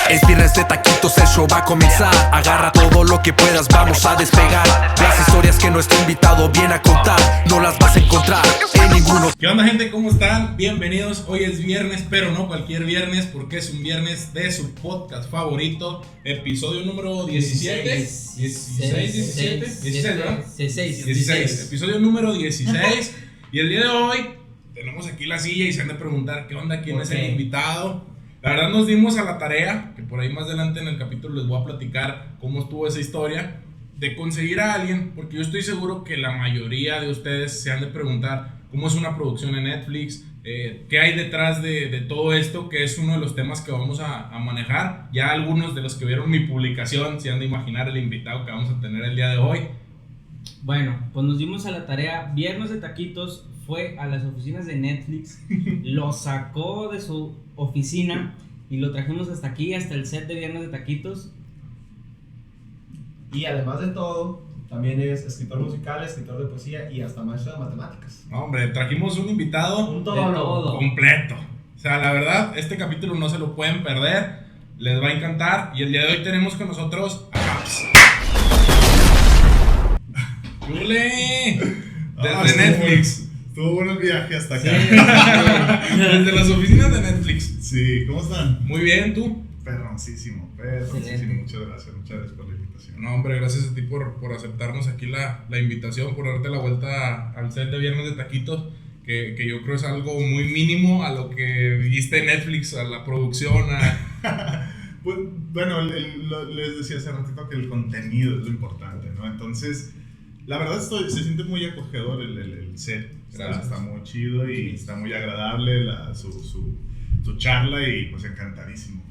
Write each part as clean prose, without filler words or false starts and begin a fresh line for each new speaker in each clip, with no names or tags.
Es viernes de taquitos, el show va a comenzar. Agarra todo lo que puedas, vamos a despegar. Las historias que nuestro invitado viene a contar no las vas a encontrar en ninguno.
¿Qué onda, gente? ¿Cómo están? Bienvenidos. Hoy es viernes, pero no cualquier viernes, porque es un viernes de su podcast favorito. Episodio número 17. 16, ¿verdad? 16. Episodio número 16. Y el día de hoy tenemos aquí la silla y se han de preguntar qué onda, quién es el invitado. La verdad nos dimos a la tarea, que por ahí más adelante en el capítulo les voy a platicar cómo estuvo esa historia, de conseguir a alguien, porque yo estoy seguro que la mayoría de ustedes se han de preguntar cómo es una producción en Netflix, qué hay detrás de todo esto, que es uno de los temas que vamos a manejar. Ya algunos de los que vieron mi publicación se han de imaginar el invitado que vamos a tener el día de hoy.
Bueno, pues nos dimos a la tarea. Viernes de Taquitos fue a las oficinas de Netflix, lo sacó de su oficina y lo trajimos hasta aquí, hasta el set de Viernes de Taquitos.
Y además de todo, también es escritor musical, escritor de poesía y hasta maestro de matemáticas.
No, hombre, trajimos un invitado
Un todo.
completo. O sea, la verdad, este capítulo no se lo pueden perder, les va a encantar. Y el día de hoy tenemos con nosotros a Habs. ¡Ule! Desde Netflix.
Estuvo bueno el viaje hasta acá.
Sí.
Desde las oficinas de Netflix.
Sí, ¿cómo están?
Muy bien, ¿tú?
Perroncísimo.
Excelente.
Muchas gracias por la invitación.
No, hombre, gracias a ti por aceptarnos aquí la invitación, por darte la vuelta al set de Viernes de Taquitos, que yo creo es algo muy mínimo a lo que viste en Netflix, a la producción,
Pues, bueno, les decía hace ratito que el contenido es lo importante, ¿no? Entonces, la verdad se siente muy acogedor el set. Está muy chido y está muy agradable su charla y pues encantadísimo.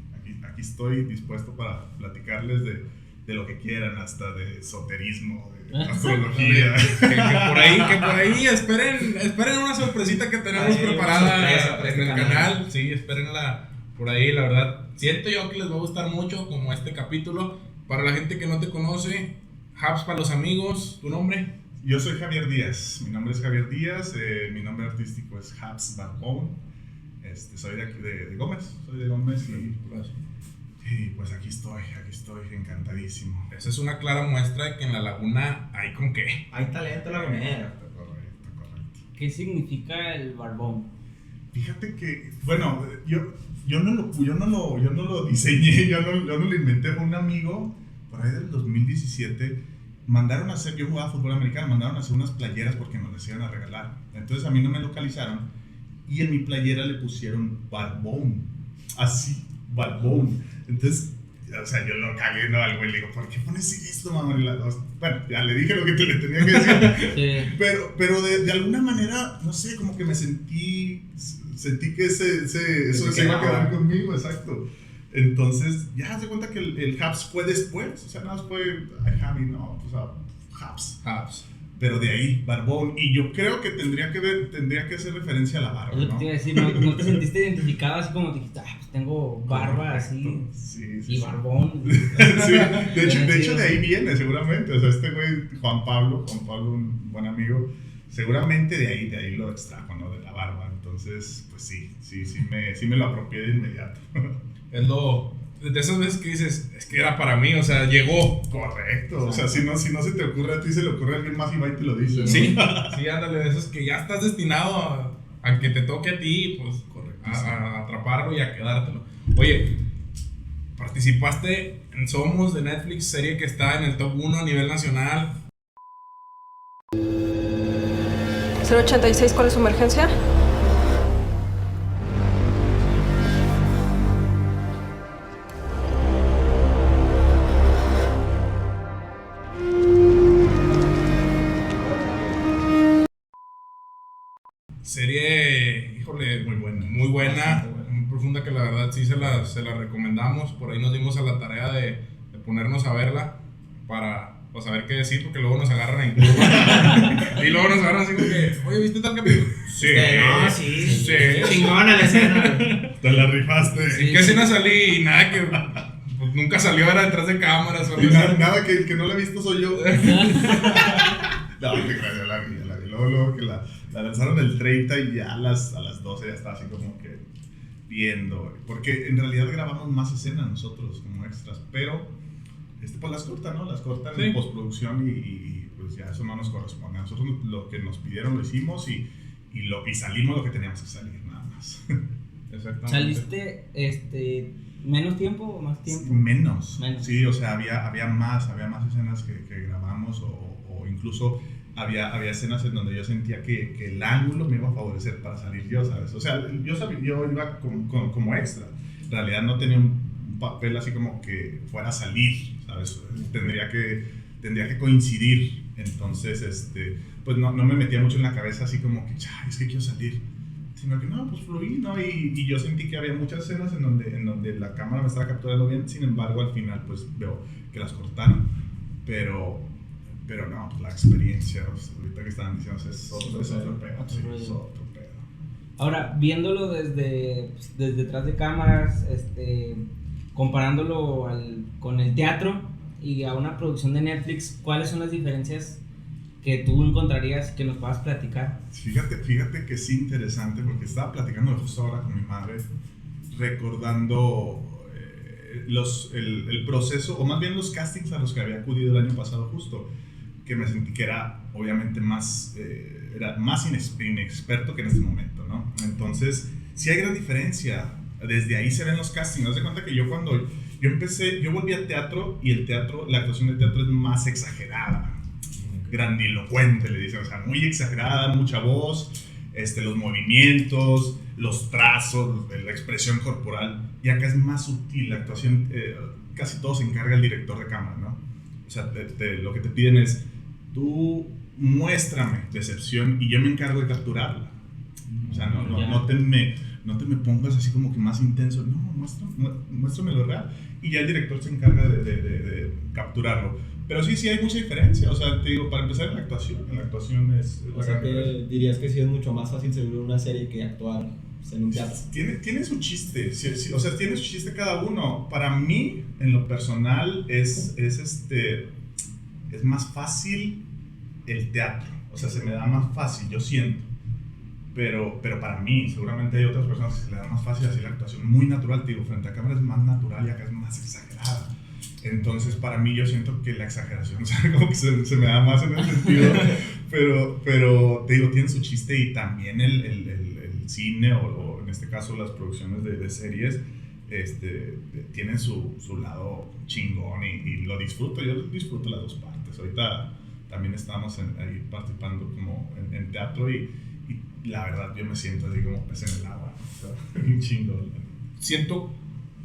Aquí estoy dispuesto para platicarles de lo que quieran, hasta de esoterismo, de astrología.
que por ahí esperen una sorpresita que tenemos preparada en el canal. Sí, espérenla por ahí, la verdad. Siento yo que les va a gustar mucho, como este capítulo. Para la gente que no te conoce, Habs para los amigos, ¿tu nombre?
Yo soy Javier Díaz, mi nombre es Javier Díaz, mi nombre artístico es Habs Barbón. Soy de aquí de Gómez, y pues aquí estoy encantadísimo.
Esa es una clara muestra de que en la laguna hay con qué.
Hay talento lagunero.
Correcto.
¿Qué significa el barbón?
Fíjate que, bueno, yo no lo diseñé, yo no lo inventé. Fue un amigo, por ahí del 2017, yo jugaba fútbol americano, mandaron a hacer unas playeras porque nos las iban a regalar. Entonces a mí no me localizaron y en mi playera le pusieron Barbón, así, Barbón. Entonces, o sea, yo lo cagué, ¿no? Al güey le digo, ¿por qué pones esto, mamá? Bueno, ya le dije lo que le tenía que decir.
Sí.
Pero de alguna manera, no sé, como que me sentí que eso se iba a quedar conmigo, exacto. Entonces, ya se cuenta que el Habs fue después, o sea, nada más fue Javi, no, o sea, Habs. Pero de ahí, Barbón, y yo creo que tendría que hacer referencia a la barba,
Es lo que
¿no?
te iba a decir, ¿no te sentiste identificado así como dijiste, pues tengo barba así
Sí,
y barbón?
Sí, de hecho de ahí viene seguramente, o sea, este güey, Juan Pablo, un buen amigo, seguramente de ahí lo extrajo, ¿no? De la barba. Entonces, pues sí me lo apropié de inmediato.
Es de esas veces que dices, es que era para mí, o sea, llegó.
Correcto, o sea, si no se te ocurre a ti, se le ocurre a alguien más y va y te lo dice, ¿no?
Sí, ándale, de esos que ya estás destinado a que te toque a ti, pues, a atraparlo y a quedártelo. Oye, participaste en Somos de Netflix, serie que está en el top 1 a nivel nacional.
086, ¿cuál es su emergencia?
Serie, híjole, muy buena, muy profunda, que la verdad sí se la recomendamos. Por ahí nos dimos a la tarea de ponernos a verla para pues, saber qué decir, porque luego nos agarran en curva. Y luego nos agarran así como que, oye, ¿viste tal capítulo? Sí.
No, sí. Chingona la escena.
Te la rifaste.
¿En qué escena salí? Y nada que pues, nunca salió, era detrás de cámaras.
Y nada que el que no la ha visto soy yo. No, te creas, yo la vi. Luego que La lanzaron el 30 y ya a las 12 ya estaba así como que viendo. Porque en realidad grabamos más escenas nosotros como extras, pero pues las cortan, ¿no? Las cortan en postproducción y pues ya eso no nos corresponde. A nosotros lo que nos pidieron lo hicimos y salimos lo que teníamos que salir, nada más.
Exactamente.
¿Saliste menos tiempo o más tiempo?
Menos.
Sí,
o sea, había más escenas que grabamos o incluso había escenas en donde yo sentía que el ángulo me iba a favorecer para salir yo, ¿sabes? O sea, yo iba como extra. En realidad no tenía un papel así como que fuera a salir, ¿sabes? Tendría que coincidir. Entonces, pues no me metía mucho en la cabeza así como que, es que quiero salir. Sino que no, pues fluí, ¿no? Y yo sentí que había muchas escenas en donde la cámara me estaba capturando bien. Sin embargo, al final, pues veo que las cortaron. Pero no, pues la experiencia, o sea, ahorita que estaban diciendo, es otro pedo.
Ahora, viéndolo desde detrás de cámaras, comparándolo con el teatro y a una producción de Netflix, ¿cuáles son las diferencias que tú encontrarías que nos puedas platicar?
Fíjate que es interesante porque estaba platicando justo ahora con mi madre, recordando el proceso, o más bien los castings a los que había acudido el año pasado justo, que me sentí que era obviamente más inexperto que en este momento, ¿no? Entonces, sí hay gran diferencia. Desde ahí se ven los castings. Haz de cuenta que yo cuando yo empecé, yo volví al teatro y la actuación de teatro es más exagerada, grandilocuente, le dicen, o sea, muy exagerada, mucha voz, los movimientos, los trazos, la expresión corporal. Y acá es más sutil la actuación, casi todo se encarga el director de cámara, ¿no? O sea, lo que te piden es, tú muéstrame decepción y yo me encargo de capturarla. O sea, no te me pongas así como que más intenso, no, muéstrame lo real. Y ya el director se encarga de capturarlo. Pero sí hay mucha diferencia, o sea, te digo, para empezar en la actuación es...
O sea, que dirías que sí es mucho más fácil seguir una serie que actuar en un teatro.
Tiene su chiste, sí, o sea, tiene su chiste cada uno. Para mí, en lo personal, es más fácil el teatro, o sea, se me da más fácil, yo siento. Pero para mí, seguramente hay otras personas que se le da más fácil hacer la actuación muy natural, te digo, frente a cámara es más natural y acá es más exagerada. Entonces, para mí, yo siento que la exageración, o sea, como que se me da más en ese sentido, pero te digo, tiene su chiste y también el cine, o en este caso las producciones de series, tienen su lado chingón y lo disfruto, yo disfruto las dos partes. Ahorita también estamos ahí participando como en teatro y la verdad yo me siento así como pez en el agua, o sea, un chingón.
Siento,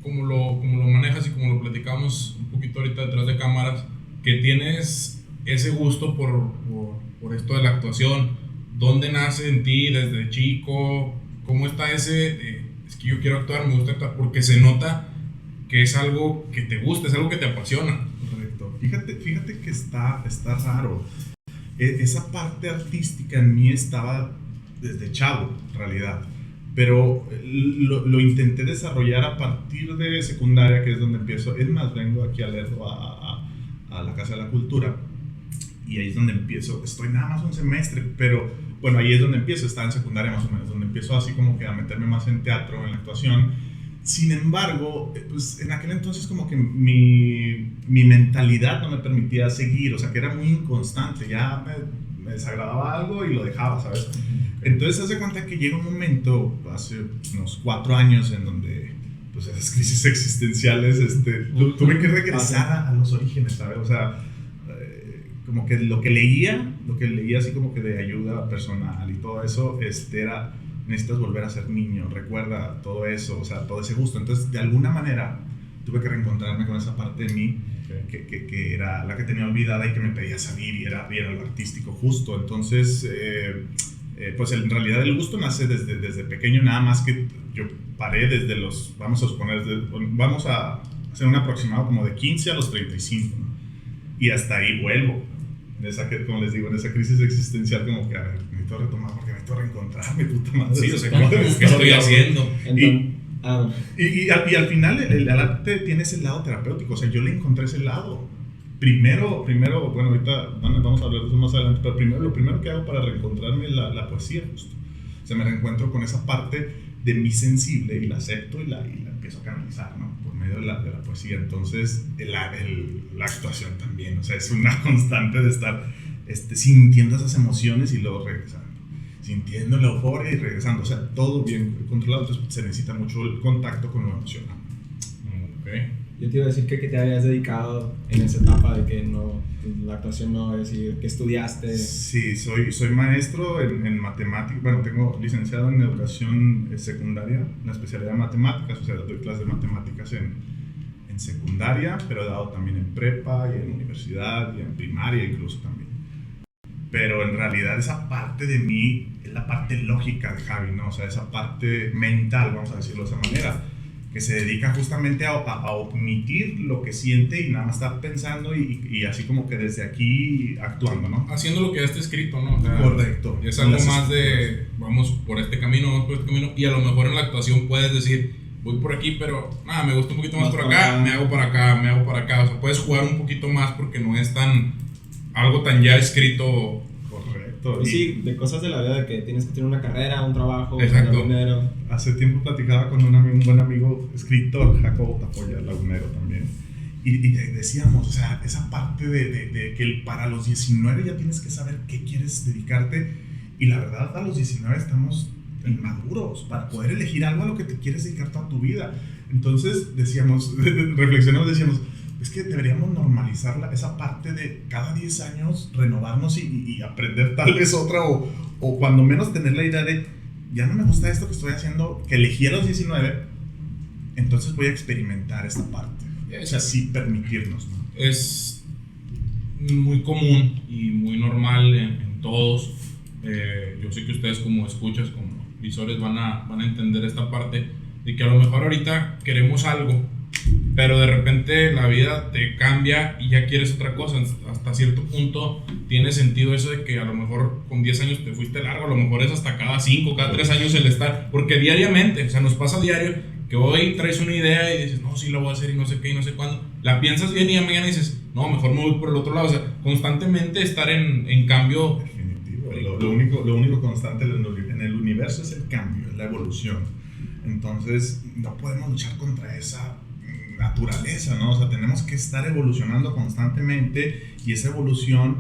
como lo manejas y como lo platicamos un poquito ahorita detrás de cámaras, que tienes ese gusto por esto de la actuación. ¿Dónde nace en ti desde chico? ¿Cómo está ese es que yo quiero actuar, me gusta actuar? Porque se nota que es algo que te gusta, es algo que te apasiona.
Correcto. Fíjate que está raro. Esa parte artística en mí estaba desde chavo, en realidad. Pero lo intenté desarrollar a partir de secundaria, que es donde empiezo. Es más, vengo aquí a Lerdo, a la Casa de la Cultura, y ahí es donde empiezo. Estoy nada más un semestre, pero bueno, ahí es donde empiezo. Estaba en secundaria más o menos, donde empiezo así como que a meterme más en teatro, en la actuación. Sin embargo, pues en aquel entonces como que mi mentalidad no me permitía seguir, o sea, que era muy inconstante. Ya me desagradaba algo y lo dejaba, ¿sabes? Entonces, haz de cuenta que llega un momento, hace unos 4 años, en donde, pues, esas crisis existenciales, tuve que regresar a los orígenes, ¿sabes? O sea, como que lo que leía así como que de ayuda personal y todo eso, era, necesitas volver a ser niño, recuerda todo eso, o sea, todo ese gusto. Entonces, de alguna manera, tuve que reencontrarme con esa parte de mí, que era la que tenía olvidada y que me pedía salir, y era lo artístico justo. Entonces, pues en realidad el gusto nace desde pequeño, nada más que yo paré desde los, vamos a hacer un aproximado como de 15 a los 35, ¿no? Y hasta ahí vuelvo, como les digo, en esa crisis existencial, como que, a ver, necesito retomar porque necesito reencontrarme, puta madre.
Sí, o sea, ¿qué estoy haciendo?
Y al final el arte tiene ese lado terapéutico, o sea, yo le encontré ese lado. primero, bueno, ahorita vamos a hablar de eso más adelante, pero lo primero que hago para reencontrarme es la poesía, justo. O sea, me reencuentro con esa parte de mí sensible y la acepto y la empiezo a canalizar, ¿no? Por medio de la poesía. Entonces, la actuación también, o sea, es una constante de estar sintiendo esas emociones y luego regresando. Sintiendo la euforia y regresando, o sea, todo bien controlado, entonces se necesita mucho el contacto con lo emocional.
Okay.
Yo te iba a decir que te habías dedicado en esa etapa de que no, la actuación no, es decir, que estudiaste.
Sí, soy maestro en matemáticas, bueno, tengo licenciado en educación secundaria, la especialidad de matemáticas, o sea, doy clases de matemáticas en secundaria, pero he dado también en prepa y en universidad y en primaria incluso también. Pero en realidad esa parte de mí es la parte lógica de Javi, ¿no? O sea, esa parte mental, vamos a decirlo de esa manera, que se dedica justamente a omitir lo que siente y nada más estar pensando y así como que desde aquí actuando, ¿no?
Haciendo lo que ya está escrito, ¿no? O sea,
correcto.
Es algo más de, vamos por este camino, vamos por este camino, y a lo mejor en la actuación puedes decir, voy por aquí, pero me gusta un poquito más por acá, me hago para acá, me hago para acá. O sea, puedes jugar un poquito más porque no es algo tan ya escrito.
Correcto.
Y sí, de cosas de la vida, de que tienes que tener una carrera, un trabajo,
Exacto.
ganar dinero.
Hace tiempo platicaba con un buen amigo, escritor, Jacobo Tafoya, lagunero también, y decíamos, o sea, esa parte de que para los 19 ya tienes que saber qué quieres dedicarte, y la verdad a los 19 estamos inmaduros para poder elegir algo a lo que te quieres dedicar toda tu vida. Entonces decíamos, reflexionamos, decíamos, es que deberíamos normalizar esa parte de cada 10 años renovarnos y aprender tal vez otra, o cuando menos tener la idea de ya no me gusta esto que estoy haciendo, que elegí a los 19, entonces voy a experimentar esta parte. O sea, sí permitirnos, ¿no?
Es muy común y muy normal en todos. Yo sé que ustedes como escuchas, como visores van a entender esta parte de que a lo mejor ahorita queremos algo, pero de repente la vida te cambia y ya quieres otra cosa. Hasta cierto punto tiene sentido eso de que a lo mejor con 10 años te fuiste largo, a lo mejor es hasta cada 5, cada 3 años el estar, porque diariamente, o sea, nos pasa a diario que hoy traes una idea y dices, no, sí la voy a hacer y no sé qué y no sé cuándo, la piensas bien y ya mañana dices, no, mejor me voy por el otro lado. O sea, constantemente estar en cambio.
Definitivo. Lo único constante en el universo es el cambio, es la evolución. Entonces no podemos luchar contra esa naturaleza, ¿no? O sea, tenemos que estar evolucionando constantemente, y esa evolución,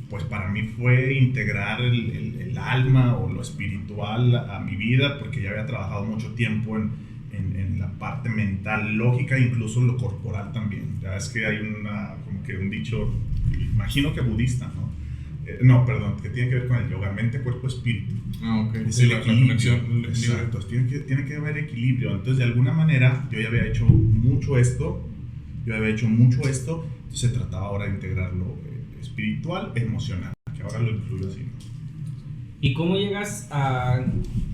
pues para mí fue integrar el alma o lo espiritual a mi vida, porque ya había trabajado mucho tiempo en la parte mental, lógica, incluso lo corporal también. Ya es que hay como que un dicho, imagino que budista, ¿no? No, perdón, que tiene que ver con el yoga, mente, cuerpo, espíritu.
Ok.
Es
Sí,
el
la
equilibrio.
conexión.
Exacto, tiene que haber equilibrio. Entonces, de alguna manera, yo ya había hecho mucho esto, entonces se trataba ahora de integrarlo espiritual, emocional, que ahora lo incluyo así, ¿no?
¿Y cómo llegas a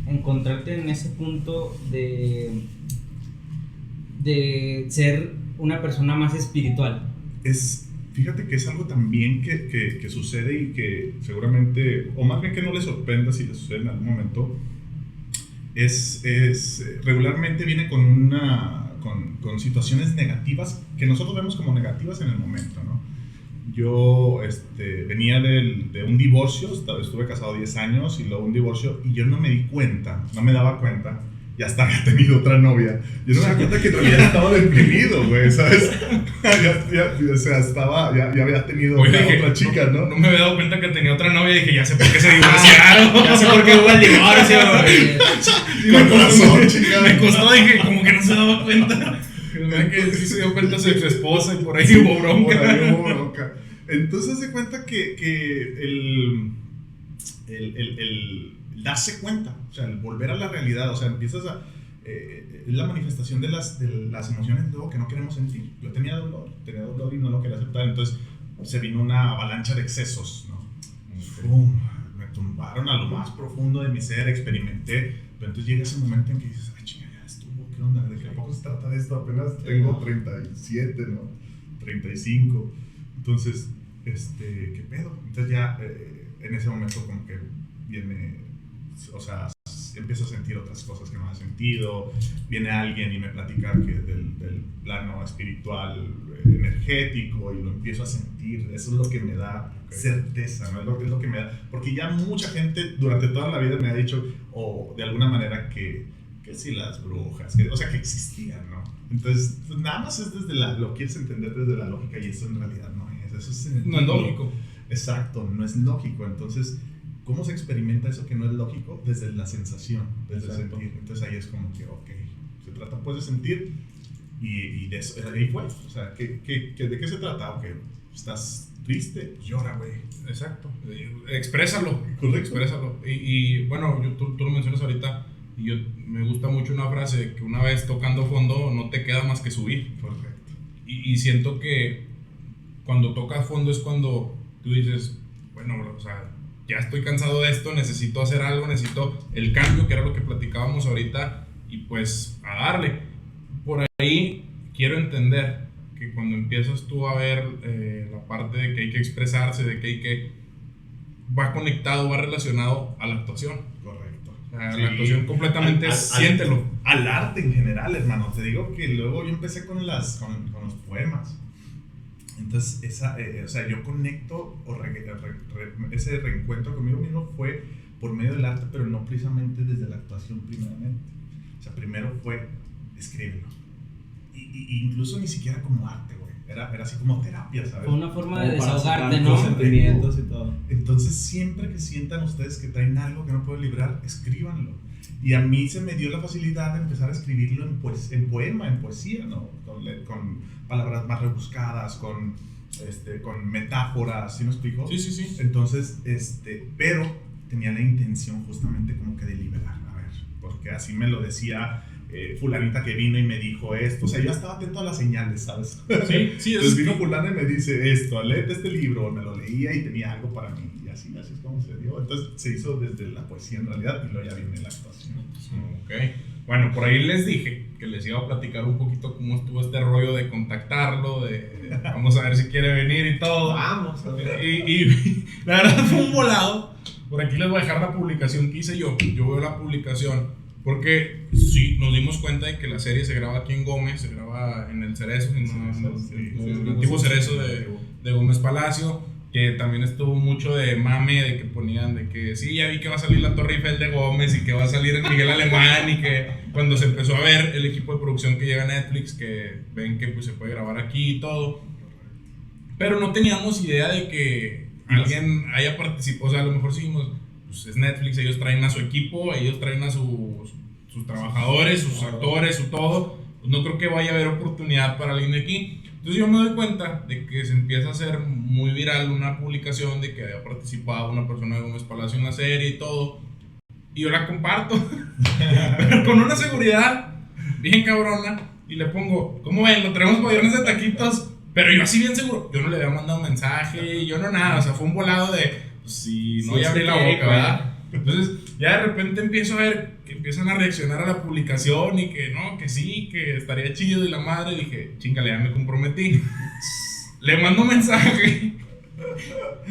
encontrarte en ese punto de ser una persona más espiritual?
Fíjate que es algo también que sucede y que seguramente, o más bien que no le sorprenda si le sucede en algún momento, regularmente viene con situaciones negativas que nosotros vemos como negativas en el momento, ¿no? Yo venía de un divorcio, estuve casado 10 años y luego un divorcio, y yo no me daba cuenta, ya hasta había tenido otra novia. Yo no me daba cuenta que en realidad estaba deprimido, güey, ¿sabes? O sea, ya había tenido otra chica, ¿no?
No me había dado cuenta que tenía otra novia y dije, ya sé por qué se divorciaron.
Ya sé por qué hubo el divorcio, güey.
Con razón, chica.
Me costó, dije, como que no se daba cuenta. Pero que sí se dio cuenta su esposa y por ahí hubo bronca.
Entonces se cuenta que el darse cuenta, o sea, el volver a la realidad, o sea, empiezas es la manifestación de las emociones luego que no queremos sentir. Yo tenía dolor y no lo quería aceptar, entonces se vino una avalancha de excesos, ¿no? Me tumbaron a lo más profundo de mi ser, experimenté, pero entonces llega ese momento en que dices, ay, chinga, ya estuvo, ¿qué onda? ¿De qué poco se trata de esto? Apenas tengo 37, ¿no? 35, entonces, ¿qué pedo? Entonces ya en ese momento como que viene, o sea, empiezo a sentir otras cosas que no hace sentido. Viene alguien y me platica que del plano espiritual, energético, y lo empiezo a sentir. Eso es lo que me da certeza, ¿no? Es lo que me da, porque ya mucha gente durante toda la vida me ha dicho, o de alguna manera, que sí, las brujas, o sea, que existían, ¿no? Entonces, pues, nada más es lo quieres entender desde la lógica, y eso en realidad no es. Eso
no es lógico.
Exacto, no es lógico. Entonces, ¿cómo se experimenta eso que no es lógico? Desde la sensación, desde el sentir. Entonces ahí es como que, ok, se trata pues de sentir, y de eso, ahí fue. O sea, ¿de qué se trata? Ok, ¿estás triste? Pues llora, güey.
Exacto. Exprésalo.
Correcto.
Exprésalo. Y bueno, tú lo mencionas ahorita, y me gusta mucho una frase, que una vez tocando fondo no te queda más que subir.
Correcto.
Y siento que cuando tocas fondo es cuando tú dices, bueno, o sea, ya estoy cansado de esto, necesito hacer algo, necesito el cambio, que era lo que platicábamos ahorita, y pues a darle. Por ahí quiero entender que cuando empiezas tú a ver la parte de que hay que expresarse, de que hay que... va conectado, va relacionado a la actuación.
Correcto.
O sea, la actuación completamente, siéntelo.
Al arte en general, hermano. Te digo que luego yo empecé con los poemas. Entonces, o sea, yo conecto, ese reencuentro conmigo mismo fue por medio del arte, pero no precisamente desde la actuación primeramente. O sea, primero fue, escríbelo. Y incluso ni siquiera como arte, güey. Era así como terapia, ¿sabes?
Fue una forma
Como
de
para
desahogarte,
sacar
¿no?
tus sentimientos y todo.
Entonces, siempre que sientan ustedes que traen algo que no pueden librar, escríbanlo. Y a mí se me dio la facilidad de empezar a escribirlo en poema, en poesía, ¿no? Con palabras más rebuscadas, con metáforas, ¿sí me explico?
Sí, sí, sí.
Entonces, pero tenía la intención justamente como que de liberar, a ver, porque así me lo decía fulanita que vino y me dijo esto. O sea, yo estaba atento a las señales, ¿sabes?
Sí, sí.
Entonces vino fulana y me dice esto, léete este libro, me lo leía y tenía algo para mí, y así es como se dio. Entonces se hizo desde la poesía en realidad, y luego ya viene la actuación.
Ok. Bueno, por ahí les dije que les iba a platicar un poquito cómo estuvo este rollo de contactarlo, de vamos a ver si quiere venir y todo.
Vamos a ver.
Y la verdad fue un volado. Por aquí les voy a dejar la publicación que hice yo. Yo veo la publicación porque sí, nos dimos cuenta de que la serie se graba aquí en Gómez, se graba en el Cerezo, en el antiguo Cerezo de Gómez Palacio, que también estuvo mucho de mame, de que ponían de que sí, ya vi que va a salir la Torre Eiffel de Gómez y que va a salir el Miguel Alemán, y que cuando se empezó a ver el equipo de producción que llega a Netflix, que ven que pues se puede grabar aquí y todo, pero no teníamos idea de que alguien haya participado. O sea, a lo mejor seguimos, pues es Netflix, ellos traen a su equipo, ellos traen a sus trabajadores, sus actores, su todo, pues no creo que vaya a haber oportunidad para alguien de aquí. Entonces yo me doy cuenta de que se empieza a hacer muy viral una publicación de que había participado una persona de Gómez Palacio en la serie y todo, y yo la comparto, pero con una seguridad bien cabrona, y le pongo, ¿cómo ven? Lo traemos para Viernes de Taquitos, pero yo así bien seguro, yo no le había mandado mensaje, yo no nada, o sea, fue un volado de, pues, si no, ya abrí la boca, ¿verdad? Entonces ya de repente empiezo a ver que empiezan a reaccionar a la publicación, y que no, que sí, que estaría chido y la madre. Dije, chingale, ya me comprometí. Le mando mensaje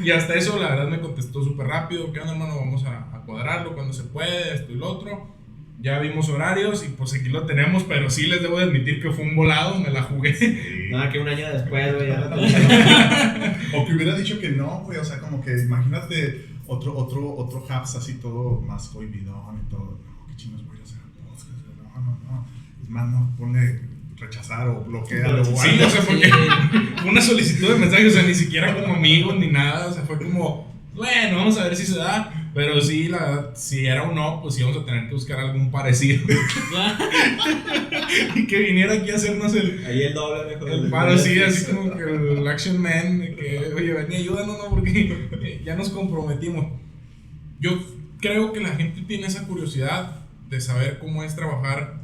y hasta eso la verdad me contestó súper rápido. ¿Qué onda, hermano? Vamos a cuadrarlo cuando se puede, esto y lo otro. Ya vimos horarios y pues aquí lo tenemos, pero sí les debo de admitir que fue un volado, me la jugué.
Sí.
Nada, que un año después, güey, ya no te...
O que hubiera dicho que no, güey. O sea, como que imagínate otro Habs así todo más cohibidón y todo. No, qué chingos voy a hacer podcast. No. Es más, no, ponle rechazar o bloquear.
Sí, o sea, porque fue una solicitud de mensaje, o sea, ni siquiera como amigos ni nada. O sea, fue como, bueno, vamos a ver si se da. Pero sí, la verdad, si era un no, pues íbamos a tener que buscar algún parecido. Y que viniera aquí a hacernos
Ahí el doble mejor.
el paro, sí, así como que el Action Man, de que, oye, ven y ayúdanos, no, porque ya nos comprometimos. Yo creo que la gente tiene esa curiosidad de saber cómo es trabajar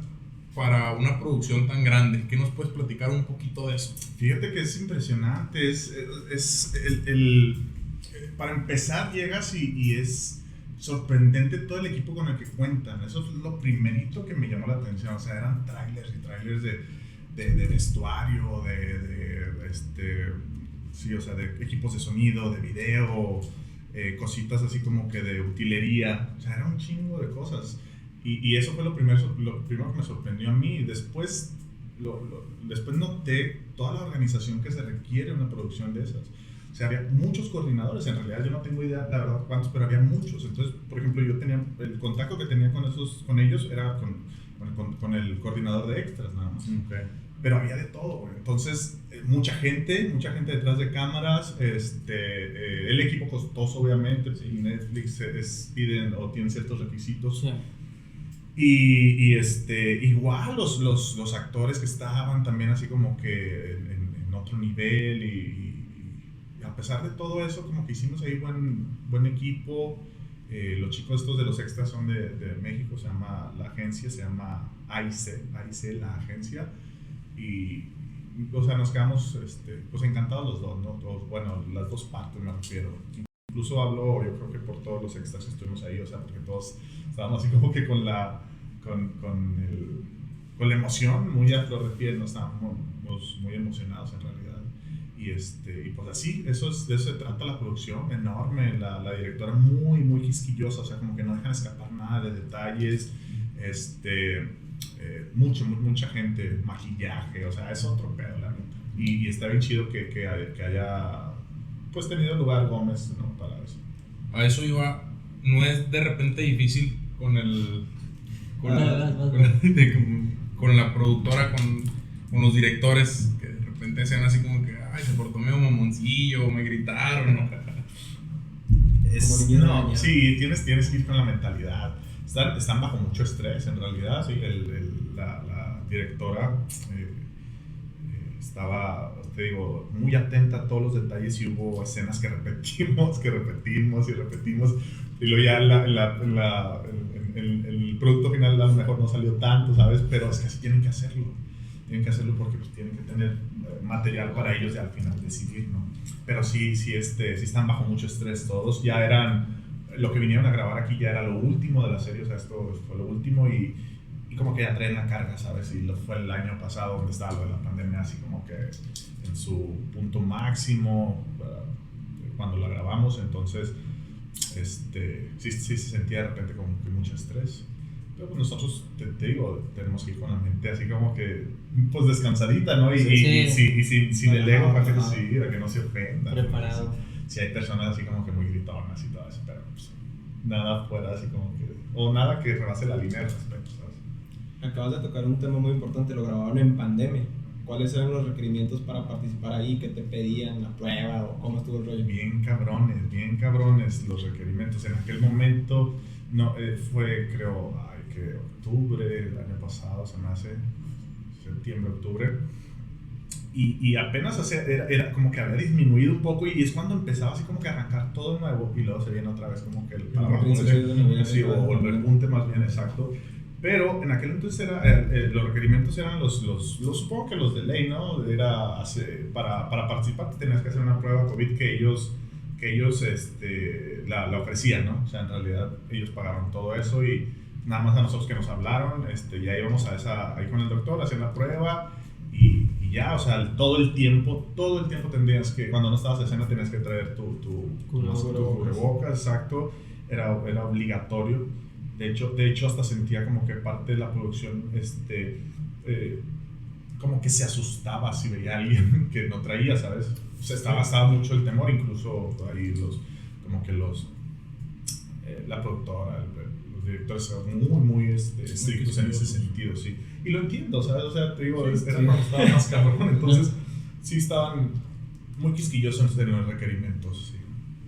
para una producción tan grande. ¿Qué nos puedes platicar un poquito de eso?
Fíjate que es impresionante. Para empezar, llegas y es sorprendente todo el equipo con el que cuentan. Eso es lo primerito que me llamó la atención. O sea, eran trailers y trailers de vestuario, sí, o sea, de equipos de sonido, de video, cositas así como que de utilería. O sea, era un chingo de cosas. Y eso fue lo primero que me sorprendió a mí. Después, después noté toda la organización que se requiere en una producción de esas. O sea, había muchos coordinadores, en realidad yo no tengo idea, la verdad, cuántos, pero había muchos. Entonces, por ejemplo, yo tenía, el contacto que tenía con ellos era con el coordinador de extras, nada más.
Okay.
Pero había de todo, güey. Entonces, mucha gente detrás de cámaras, el equipo costoso, obviamente, pues, Netflix piden o tienen ciertos requisitos.
Sí.
Y igual los actores que estaban también así como que en otro nivel y a pesar de todo eso como que hicimos ahí buen equipo. Los chicos estos de los extras son de México, la agencia se llama AIC, la agencia, y o sea nos quedamos pues encantados los dos, ¿no? Bueno, las dos partes me refiero. Incluso hablo, yo creo que por todos los extras que estuvimos ahí, o sea, porque todos estábamos así como que con la emoción muy a flor de piel, ¿no? Estábamos muy emocionados en realidad. Y pues así, de eso se trata la producción, enorme, la directora muy quisquillosa, o sea, como que no dejan escapar nada de detalles, mucha gente, maquillaje, o sea, es otro pedo, la neta. Y está bien chido que haya pues tenido lugar Gómez, ¿no? Para eso.
A eso iba, no es de repente difícil con la productora, con los directores, que de repente sean así como que, ay, se portó medio mamoncillo, me gritaron, ¿no?
No, sí, tienes que ir con la mentalidad. Están bajo mucho estrés, en realidad, sí, la directora estaba, te digo, muy atenta a todos los detalles y hubo escenas que repetimos y luego ya el producto final a lo mejor no salió tanto, ¿sabes? Pero es que así tienen que hacerlo porque pues, tienen que tener material para ellos y al final decidir, ¿no? Pero sí están bajo mucho estrés todos, ya lo que vinieron a grabar aquí ya era lo último de la serie, o sea, esto fue lo último y como que ya traen la carga, ¿sabes? Y fue el año pasado donde estaba lo de la pandemia, así como que en su punto máximo cuando la grabamos, entonces sí se sentía de repente como que mucho estrés. Pero pues nosotros, te digo, tenemos que ir con la mente así como que pues descansadita, ¿no? Y sin el ego para que no se ofenda.
Preparado.
¿No? Si hay personas así como que muy gritonas y todo eso, pero pues nada fuera así como que, o nada que rebase la línea de respeto, ¿sabes?
Acabas de tocar un tema muy importante, lo grabaron en pandemia. ¿Cuáles eran los requerimientos para participar ahí? ¿Qué te pedían? ¿La prueba? ¿O cómo estuvo el rollo?
Bien cabrones los requerimientos. En aquel momento fue, creo, que octubre del año pasado, se me hace septiembre, octubre. Y apenas era como que había disminuido un poco y es cuando empezaba así como que a arrancar todo de nuevo y luego se viene otra vez como que el punte más bien, exacto. Pero en aquel entonces los requerimientos eran los supongo que los de ley, ¿no? Era para participar tenías que hacer una prueba COVID que ellos la ofrecían, ¿no? O sea, en realidad ellos pagaron todo eso y nada más a nosotros que nos hablaron, ya íbamos ahí con el doctor a hacer la prueba y ya, o sea, todo el tiempo tendrías que, cuando no estabas en escena tenías que traer tu cubrebocas, exacto, era obligatorio. De hecho hasta sentía como que parte de la producción como que se asustaba si veía a alguien que no traía, ¿sabes? O sea, estaba mucho el temor, incluso ahí la productora, los directores eran muy estrictos en ese sentido, sí. Y lo entiendo, ¿sabes? O sea, te digo, era cuando estaba más cabrón, entonces sí estaban muy quisquillosos en los requerimientos, sí.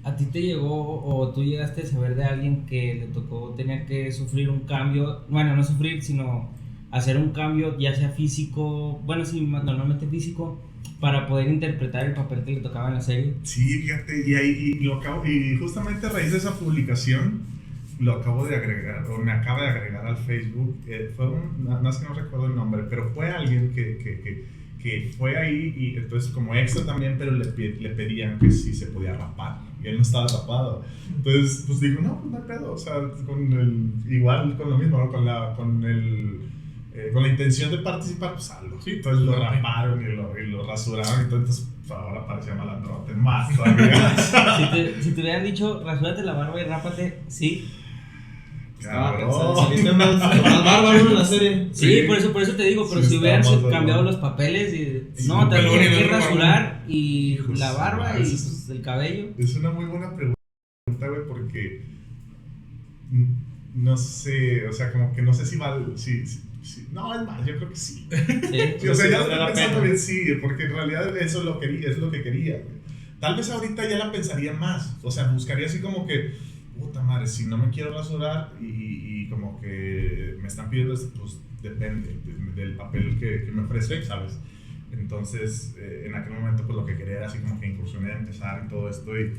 ¿A ti te llegó o tú llegaste a saber de alguien que le tocó tener que sufrir un cambio? Bueno, no sufrir, sino hacer un cambio, ya sea físico, bueno, sí, normalmente físico, para poder interpretar el papel que le tocaba en la serie.
Sí, fíjate, y justamente a raíz de esa publicación lo acabo de agregar, o me acaba de agregar al Facebook. Fue más que no recuerdo el nombre, pero fue alguien que fue ahí y entonces como extra también, pero le pedían que sí se podía rapar y él no estaba rapado. Entonces pues digo, no, pues no hay pedo, o sea, igual con lo mismo, ¿no? con la intención de participar, pues algo. Sí, entonces lo raparon y lo rasuraron, entonces ahora parecía malandrote más todavía.
Si te hubieran dicho, rasúrate la barba y rápate, sí.
Cabrón.
Saliste más bárbaro en la serie.
Sí, por eso te digo, pero
Sí,
si hubieran
está más
cambiado
bárbaro.
los papeles y
Sí,
no, te
pelón y
tienes que
el otro
rasurar y
Hijo de
la
su
barba
madre,
y
eso es-
pues, el cabello.
Es una muy buena pregunta, güey, porque no sé, o sea, como que no sé si va, no, es más, yo creo que sí.
Sí.
Sí, o sea, ya lo
vale la
estoy pensando
pena.
bien, sí, porque en realidad eso es lo que quería, güey. Tal vez ahorita ya la pensaría más, o sea, buscaría así como que, puta madre, si no me quiero rasurar y como que me están pidiendo esto, pues depende del papel que me ofrece, ¿sabes? Entonces, en aquel momento, pues lo que quería era así como que incursionar, empezar y todo esto y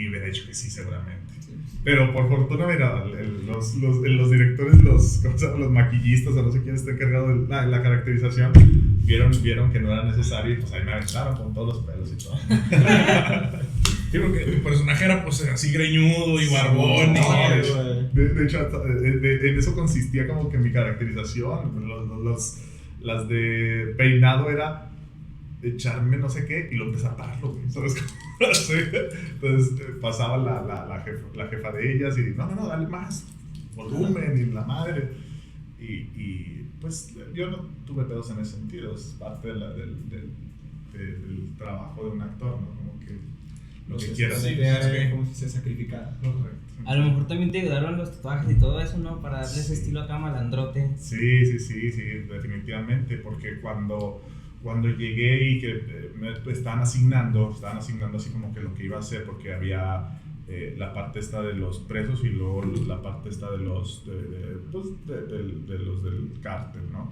hubiera dicho que sí, seguramente. Pero por fortuna, mira, los directores, ¿cómo se llama? Los maquillistas o no sé quién está encargado de la caracterización, vieron que no era necesario y pues ahí me aventaron con todos los pelos y todo.
Sí, porque tu personaje era pues así greñudo y barbón.
No,
y-
de hecho, en eso consistía como que mi caracterización. Las de peinado era echarme no sé qué y lo empecé a pararlo, güey, ¿sabes cómo? Sí. Entonces pasaba la jefa de ellas y no, dale más volumen y la madre. Y pues yo no tuve pedos en ese sentido, es parte del trabajo de un actor, ¿no? Como que lo que quieras.
La idea era como si se sacrificara.
Correcto.
A lo mejor también te ayudaron los tatuajes y todo eso, ¿no? Para darle ese estilo acá malandrote.
Sí, definitivamente, porque cuando llegué y que me estaban asignando así como que lo que iba a hacer, porque había la parte esta de los presos y luego la parte esta de los de los del cártel, ¿no?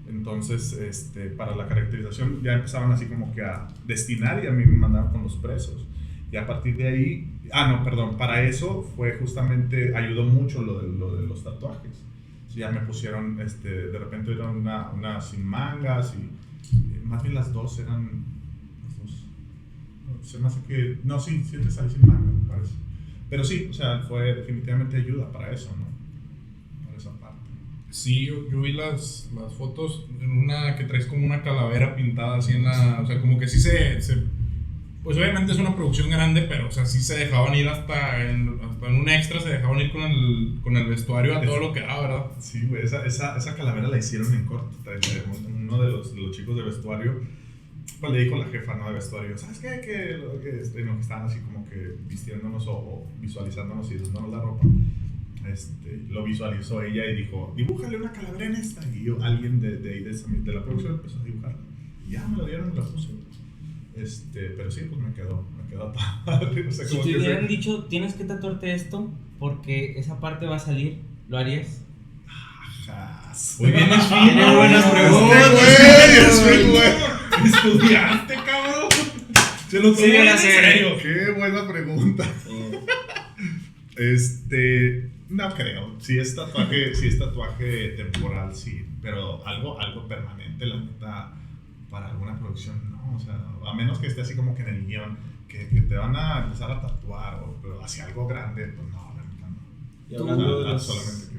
Entonces, para la caracterización ya empezaban así como que a destinar y a mí me mandaban con los presos. Y a partir de ahí, para eso fue justamente, ayudó mucho lo de los tatuajes. Sí, ya me pusieron, de repente era una sin mangas y más bien las dos eran, las dos, no, se me hace que, no, sí te sale sin mangas, me parece. Pero sí, o sea, fue definitivamente ayuda para eso, ¿no? Para esa parte.
Sí, yo vi las fotos en una que traes como una calavera pintada así en la... O sea, como que sí pues obviamente es una producción grande, pero o sea, sí se dejaban ir hasta en un extra, se dejaban ir con el vestuario a todo lo que da, ¿verdad?
Sí, güey, esa calavera la hicieron en corto. Uno de los chicos de vestuario, pues le dijo a la jefa, ¿no? De vestuario, ¿sabes qué? Que estaban así como que vistiéndonos o visualizándonos y dándonos la ropa. Lo visualizó ella y dijo, dibújale una calavera en esta. Y alguien de la producción empezó a dibujarla. Y ya me lo dieron y me la puse. Pero sí, pues me quedó padre. No sé
Si
cómo
te
que
hubieran dicho, tienes que tatuarte esto porque esa parte va a salir, ¿lo harías?
Muy bien, es fino.
Tiene buenas preguntas.
güey.
Estudiaste, cabrón. Se lo tomó
Sí,
en
la serie.
serio.
Qué buena pregunta. No creo. Si es tatuaje temporal, sí. Pero algo permanente, la neta, para alguna producción, no. O sea, a menos que esté así como que en el guión, que te van a empezar a tatuar o hacia algo grande, pues no, la neta no.
Y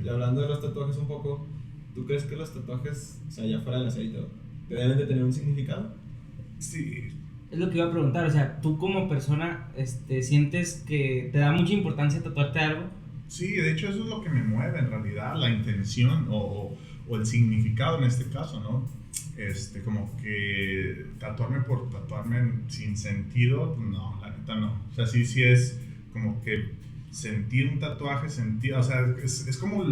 hablando de los tatuajes un poco, ¿tú crees que los tatuajes, o sea, ya fuera de la serie y todo, deben de tener un significado?
Sí.
Es lo que iba a preguntar, o sea, tú como persona, ¿sientes que te da mucha importancia tatuarte algo?
Sí, de hecho eso es lo que me mueve en realidad, la intención o el significado en este caso, ¿no? Como que tatuarme por tatuarme sin sentido, no, la neta no. O sea, sí es como que sentir un tatuaje, o sea, es como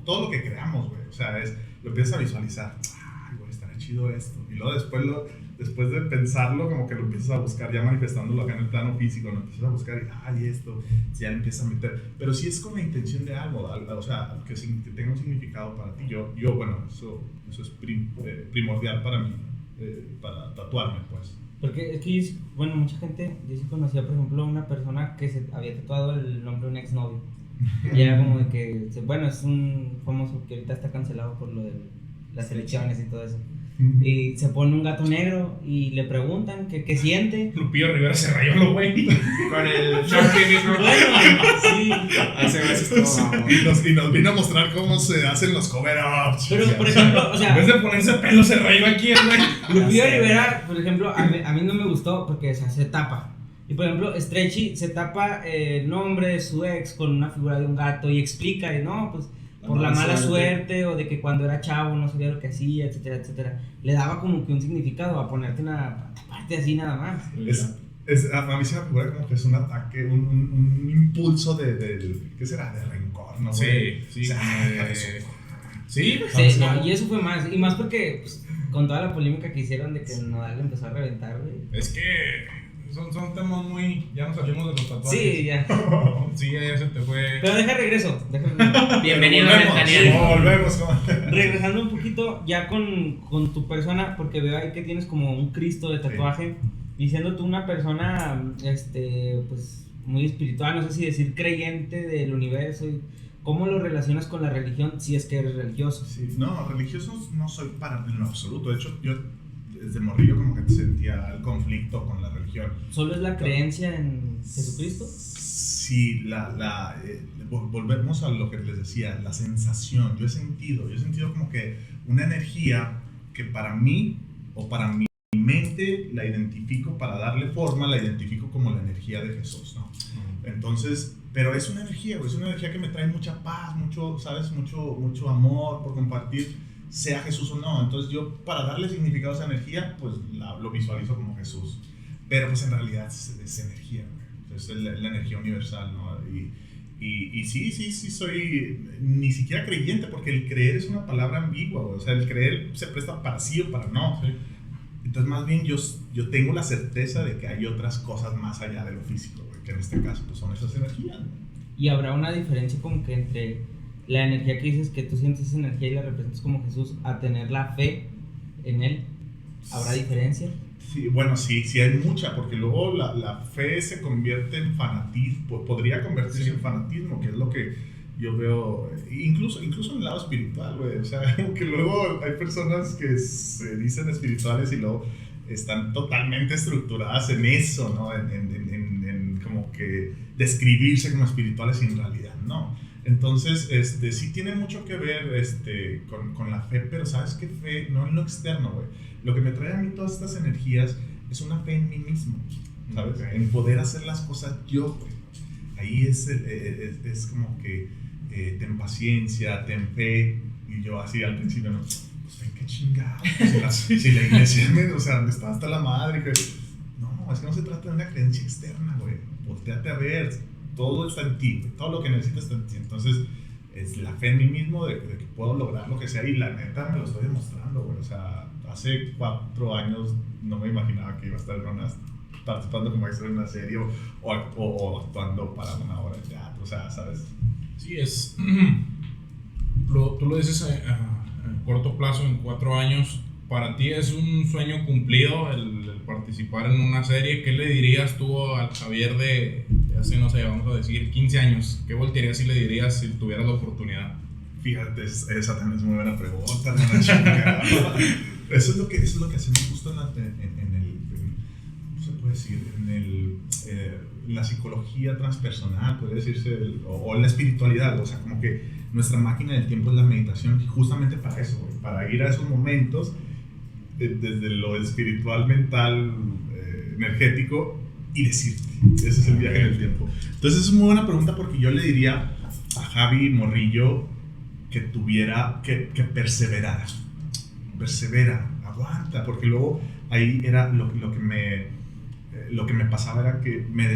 todo lo que creamos, güey. O sea, lo empiezas a visualizar. Ay, güey, estaría chido esto. Y luego después de pensarlo, como que lo empiezas a buscar, ya manifestándolo acá en el plano físico, lo empiezas a buscar y, ay, esto, ya le empiezas a meter. Pero sí es con la intención de algo, o sea, que tenga un significado para ti. Yo bueno, eso es primordial para mí, para tatuarme, pues.
Porque es que, bueno, mucha gente, yo sí conocía, por ejemplo, una persona que se había tatuado el nombre de un exnovio. Y era como de que, bueno, es un famoso que ahorita está cancelado por lo de las elecciones y todo eso. Y se pone un gato negro y le preguntan qué siente.
Lupillo Rivera se rayó lo güey.
Con el Sharpie mismo.
Sí.
Hace veces todo.
Y nos vino a mostrar cómo se hacen los cover-ups.
Pero, por ejemplo, o sea,
En vez de ponerse pelo, se rayó aquí, güey.
Lupillo Rivera, por ejemplo, a mí no me gustó porque se tapa. Y por ejemplo, Stretchy se tapa el nombre de su ex con una figura de un gato y explica, no, pues por la mala suerte o de que cuando era chavo no sabía lo que hacía, etcétera, etcétera. Le daba como que un significado a ponerte una parte así nada más.
A mí se me figura como que es un ataque, un impulso de ¿qué será? De rencor, ¿no?
Sí, sí.
O sea,
Sí,
Sí, no, y eso fue más. Y más porque pues, con toda la polémica que hicieron de que Nodal le empezó a reventar, güey.
es que son temas muy... Ya nos salimos de los tatuajes.
Sí, ya.
Sí, ya se te fue.
Pero deja regreso. Bienvenido a
Volvemos.
Daniel.
Volvemos.
Regresando un poquito ya con tu persona, porque veo ahí que tienes como un Cristo de tatuaje, diciendo tú una persona, pues muy espiritual, no sé si decir creyente del universo. ¿Cómo lo relacionas con la religión si es que eres religioso?
Sí, no, religioso no soy para en lo absoluto. De hecho, yo desde morrillo como que sentía el conflicto con la religión.
¿Solo es la creencia en Jesucristo?
Sí, volvemos a lo que les decía, la sensación. Yo he sentido como que una energía que para mí o para mi mente la identifico, para darle forma, la identifico como la energía de Jesús, ¿no? Entonces, pero es una energía que me trae mucha paz, mucho, ¿sabes? Mucho amor por compartir, sea Jesús o no. Entonces yo, para darle significado a esa energía, pues lo visualizo como Jesús. Pero pues en realidad es energía, es la energía universal, ¿no? Y sí, soy ni siquiera creyente, porque el creer es una palabra ambigua, o sea, el creer se presta para sí o para no.
Sí.
Entonces, más bien, yo tengo la certeza de que hay otras cosas más allá de lo físico, güey, que en este caso pues, son esas energías, ¿no?
Y habrá una diferencia como que entre la energía que dices que tú sientes esa energía y la representas como Jesús a tener la fe en Él. ¿Habrá diferencia?
Sí, bueno, sí hay mucha, porque luego la fe se convierte en fanatismo, podría convertirse en fanatismo, que es lo que yo veo, incluso en el lado espiritual, güey. O sea, que luego hay personas que se dicen espirituales y luego están totalmente estructuradas en eso, ¿no? En como que describirse como espirituales y en realidad no. Entonces, sí tiene mucho que ver con la fe, pero ¿sabes qué? Fe, no en lo externo, güey. Lo que me trae a mí todas estas energías es una fe en mí mismo, ¿sabes? Okay. En poder hacer las cosas yo, güey. Ahí es como que ten paciencia, ten fe. Y yo así al principio, no, pues ven qué chingado. Si la iglesia, o sea, ¿dónde está hasta la madre? No, es que no se trata de una creencia externa, güey. Voltéate a ver, todo está en ti, todo lo que necesitas está en ti. Entonces, es la fe en mí mismo de que puedo lograr lo que sea. Y la neta me lo estoy demostrando, güey. O sea, hace 4 años no me imaginaba que iba a estar participando como extra en una serie o actuando para una obra de teatro, o sea, ¿sabes?
Sí, tú lo dices a corto plazo, en 4 años. Para ti es un sueño cumplido el participar en una serie. ¿Qué le dirías tú al Javier de hace, no sé, vamos a decir 15 años? ¿Qué voltearías y le dirías si tuvieras la oportunidad?
Fíjate, esa también es muy buena pregunta, hermana chica. Eso es lo que hacemos justo en la psicología transpersonal, puede decirse, o en la espiritualidad. O sea, como que nuestra máquina del tiempo es la meditación, justamente para eso, güey, para ir a esos momentos desde lo espiritual, mental, energético, y decirte, ese es el viaje en el tiempo. Entonces es muy buena pregunta, porque yo le diría a Javi Morrillo que persevera, aguanta, porque luego ahí era lo que me pasaba, era que me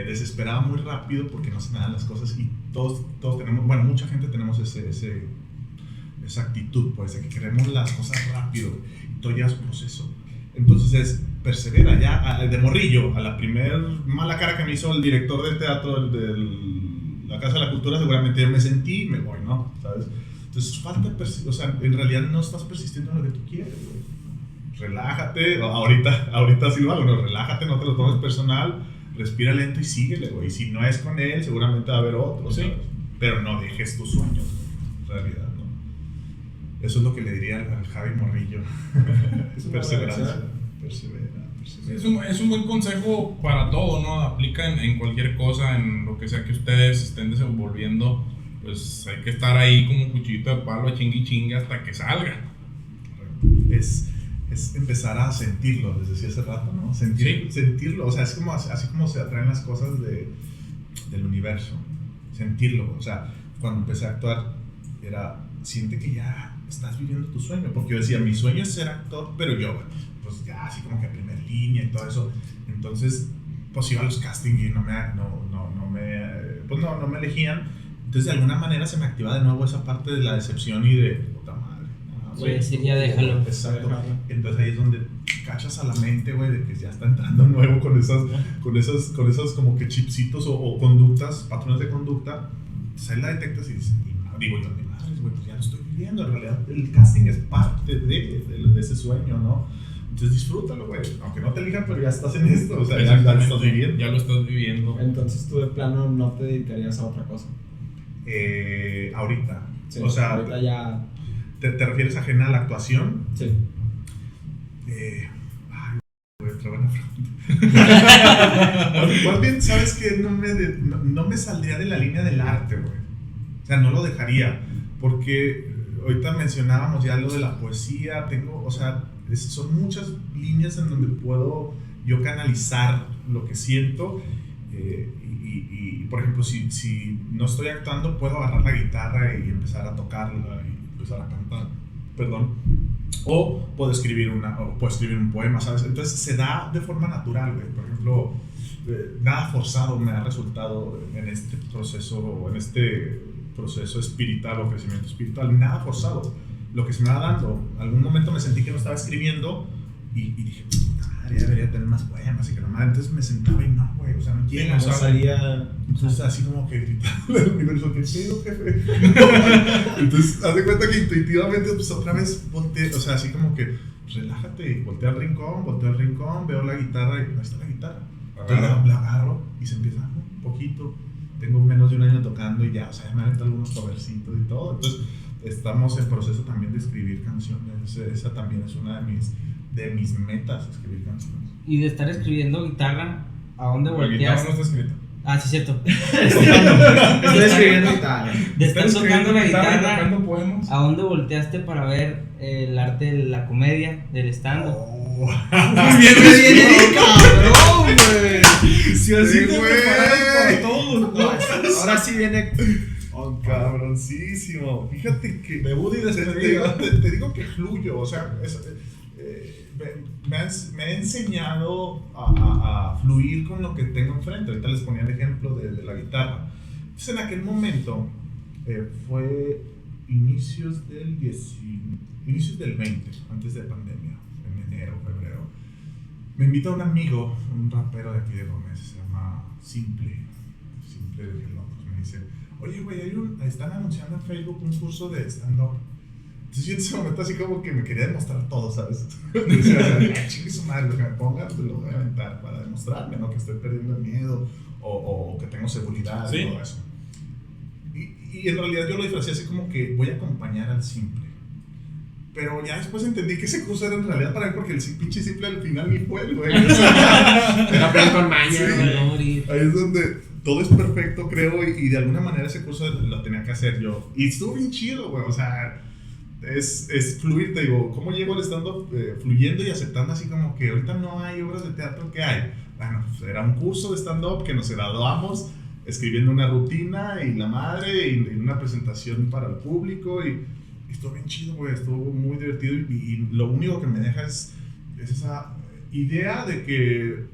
desesperaba muy rápido porque no se me dan las cosas, y todos tenemos, bueno, mucha gente tenemos esa actitud, pues, de que queremos las cosas rápido, y todo ya es un proceso. Entonces persevera, ya de morrillo, a la primer mala cara que me hizo el director del teatro de la Casa de la Cultura, seguramente yo me sentí y me voy, ¿no? ¿Sabes? Entonces o sea, en realidad no estás persistiendo en lo que tú quieres, güey. Relájate, ahorita sí lo hago, no, relájate, no te lo tomes personal, respira lento y síguele, güey. Y si no es con él, seguramente va a haber otro, ¿sí? ¿Sabes? Pero no dejes tus sueños, en realidad, ¿no? Eso es lo que le diría al Javi Morrillo. Es perseverancia. Persevera.
Es un buen consejo para todo, ¿no? Aplica en cualquier cosa, en lo que sea que ustedes estén desenvolviendo. Pues hay que estar ahí como un cuchillito de palo, chingue y chingue hasta que salga.
es empezar a sentirlo, les decía hace rato, ¿no? Sentirlo, o sea, es como así como se atraen las cosas del universo, sentirlo, o sea, cuando empecé a actuar siente que ya estás viviendo tu sueño, porque yo decía, mi sueño es ser actor, pero yo, pues ya así como que a primer línea y todo eso, entonces, pues iba a los castings y no me elegían, entonces de alguna manera se me activa de nuevo esa parte de la decepción y de, puta madre,
Voy a decir, ya déjalo.
Exacto. Entonces ahí es donde cachas a la mente, güey, de que ya está entrando nuevo con esos como que chipsitos o conductas, patrones de conducta. Entonces ahí la detectas y dices, digo yo, mi madre, güey, pues ya lo estoy viviendo. En realidad el casting es parte de ese sueño, ¿no? Entonces disfrútalo, güey. Aunque no te elijan, pero ya estás en esto. O sea, ya lo estás viviendo.
Ya lo estás viviendo.
Entonces tú de plano no te dedicarías a otra cosa.
Ahorita.
Sí,
o sea,
ahorita ya.
¿Te refieres ajena a la actuación?
Sí.
Otra buena pregunta. Más bien, ¿sabes qué? No me saldría de la línea del arte, güey. O sea, no lo dejaría. Porque ahorita mencionábamos ya lo de la poesía. Son muchas líneas en donde puedo yo canalizar lo que siento. Y por ejemplo, si no estoy actuando, puedo agarrar la guitarra y empezar a tocarla y empezar a cantar. Perdón. O puedo escribir un poema, ¿sabes? Entonces se da de forma natural, güey. Por ejemplo, nada forzado me ha resultado en este proceso espiritual o crecimiento espiritual. Nada forzado. Lo que se me va dando. Algún momento me sentí que no estaba escribiendo y dije, ya debería tener más poemas y que nomás. Entonces me sentaba y no, güey, o sea, no quiero. Entonces así como que gritando al universo, ¿qué pedo, jefe? Entonces, haz de cuenta que intuitivamente, pues otra vez volteé, o sea, así como que, relájate, volteé al rincón, veo la guitarra y ahí está la guitarra. Entonces la agarro y se empieza un poquito. Tengo menos de un año tocando y ya, o sea, ya me aventado algunos covercitos y todo. Entonces, estamos en proceso también de escribir canciones. Esa también es una de mis metas, escribir canciones.
Y de estar escribiendo guitarra, ¿a dónde
La
volteas?
guitarra no está escrita.
Ah, sí, cierto.
Estoy escribiendo guitarra.
De estar tocando la guitarra,
tocando poemas.
¿a dónde volteaste para ver el arte de la comedia, del stand-up?
Muy bien,
cabrón, güey.
Si así te
güey.
preparas para todo.
No, ahora sí viene.
Oh, cabroncísimo. Fíjate que
Debut y despedida.
te digo que fluyo, o sea, me ha enseñado a fluir con lo que tengo enfrente. Ahorita les ponía el ejemplo de la guitarra. Entonces, en aquel momento fue inicios del 20, antes de pandemia, en enero, febrero. Me invita un amigo, un rapero de aquí de Gómez, se llama Simple de Locos. Me dice, oye, güey, están anunciando en Facebook un curso de stand-up. Entonces yo en ese momento así como que me quería demostrar todo, ¿sabes? Decía, chingue su madre, lo que me ponga, pues lo voy a aventar para demostrarme, ¿no? Que estoy perdiendo el miedo o que tengo seguridad y todo eso. Y en realidad yo lo disfracé así como que voy a acompañar al Simple. Pero ya después entendí que ese curso era en realidad para él, porque el pinche Simple al final ni fue el güey. O sea,
Era plan con maña,
sí.
güey.
Ahí es donde todo es perfecto, creo, y de alguna manera ese curso lo tenía que hacer yo. Y estuvo bien chido, güey, o sea, es fluir, te digo, ¿cómo llego al stand-up? Fluyendo y aceptando así como que ahorita no hay obras de teatro, ¿qué hay? Bueno, pues era un curso de stand-up que nos graduamos escribiendo una rutina y la madre y una presentación para el público y estuvo bien chido, güey, estuvo muy divertido y lo único que me deja es esa idea de que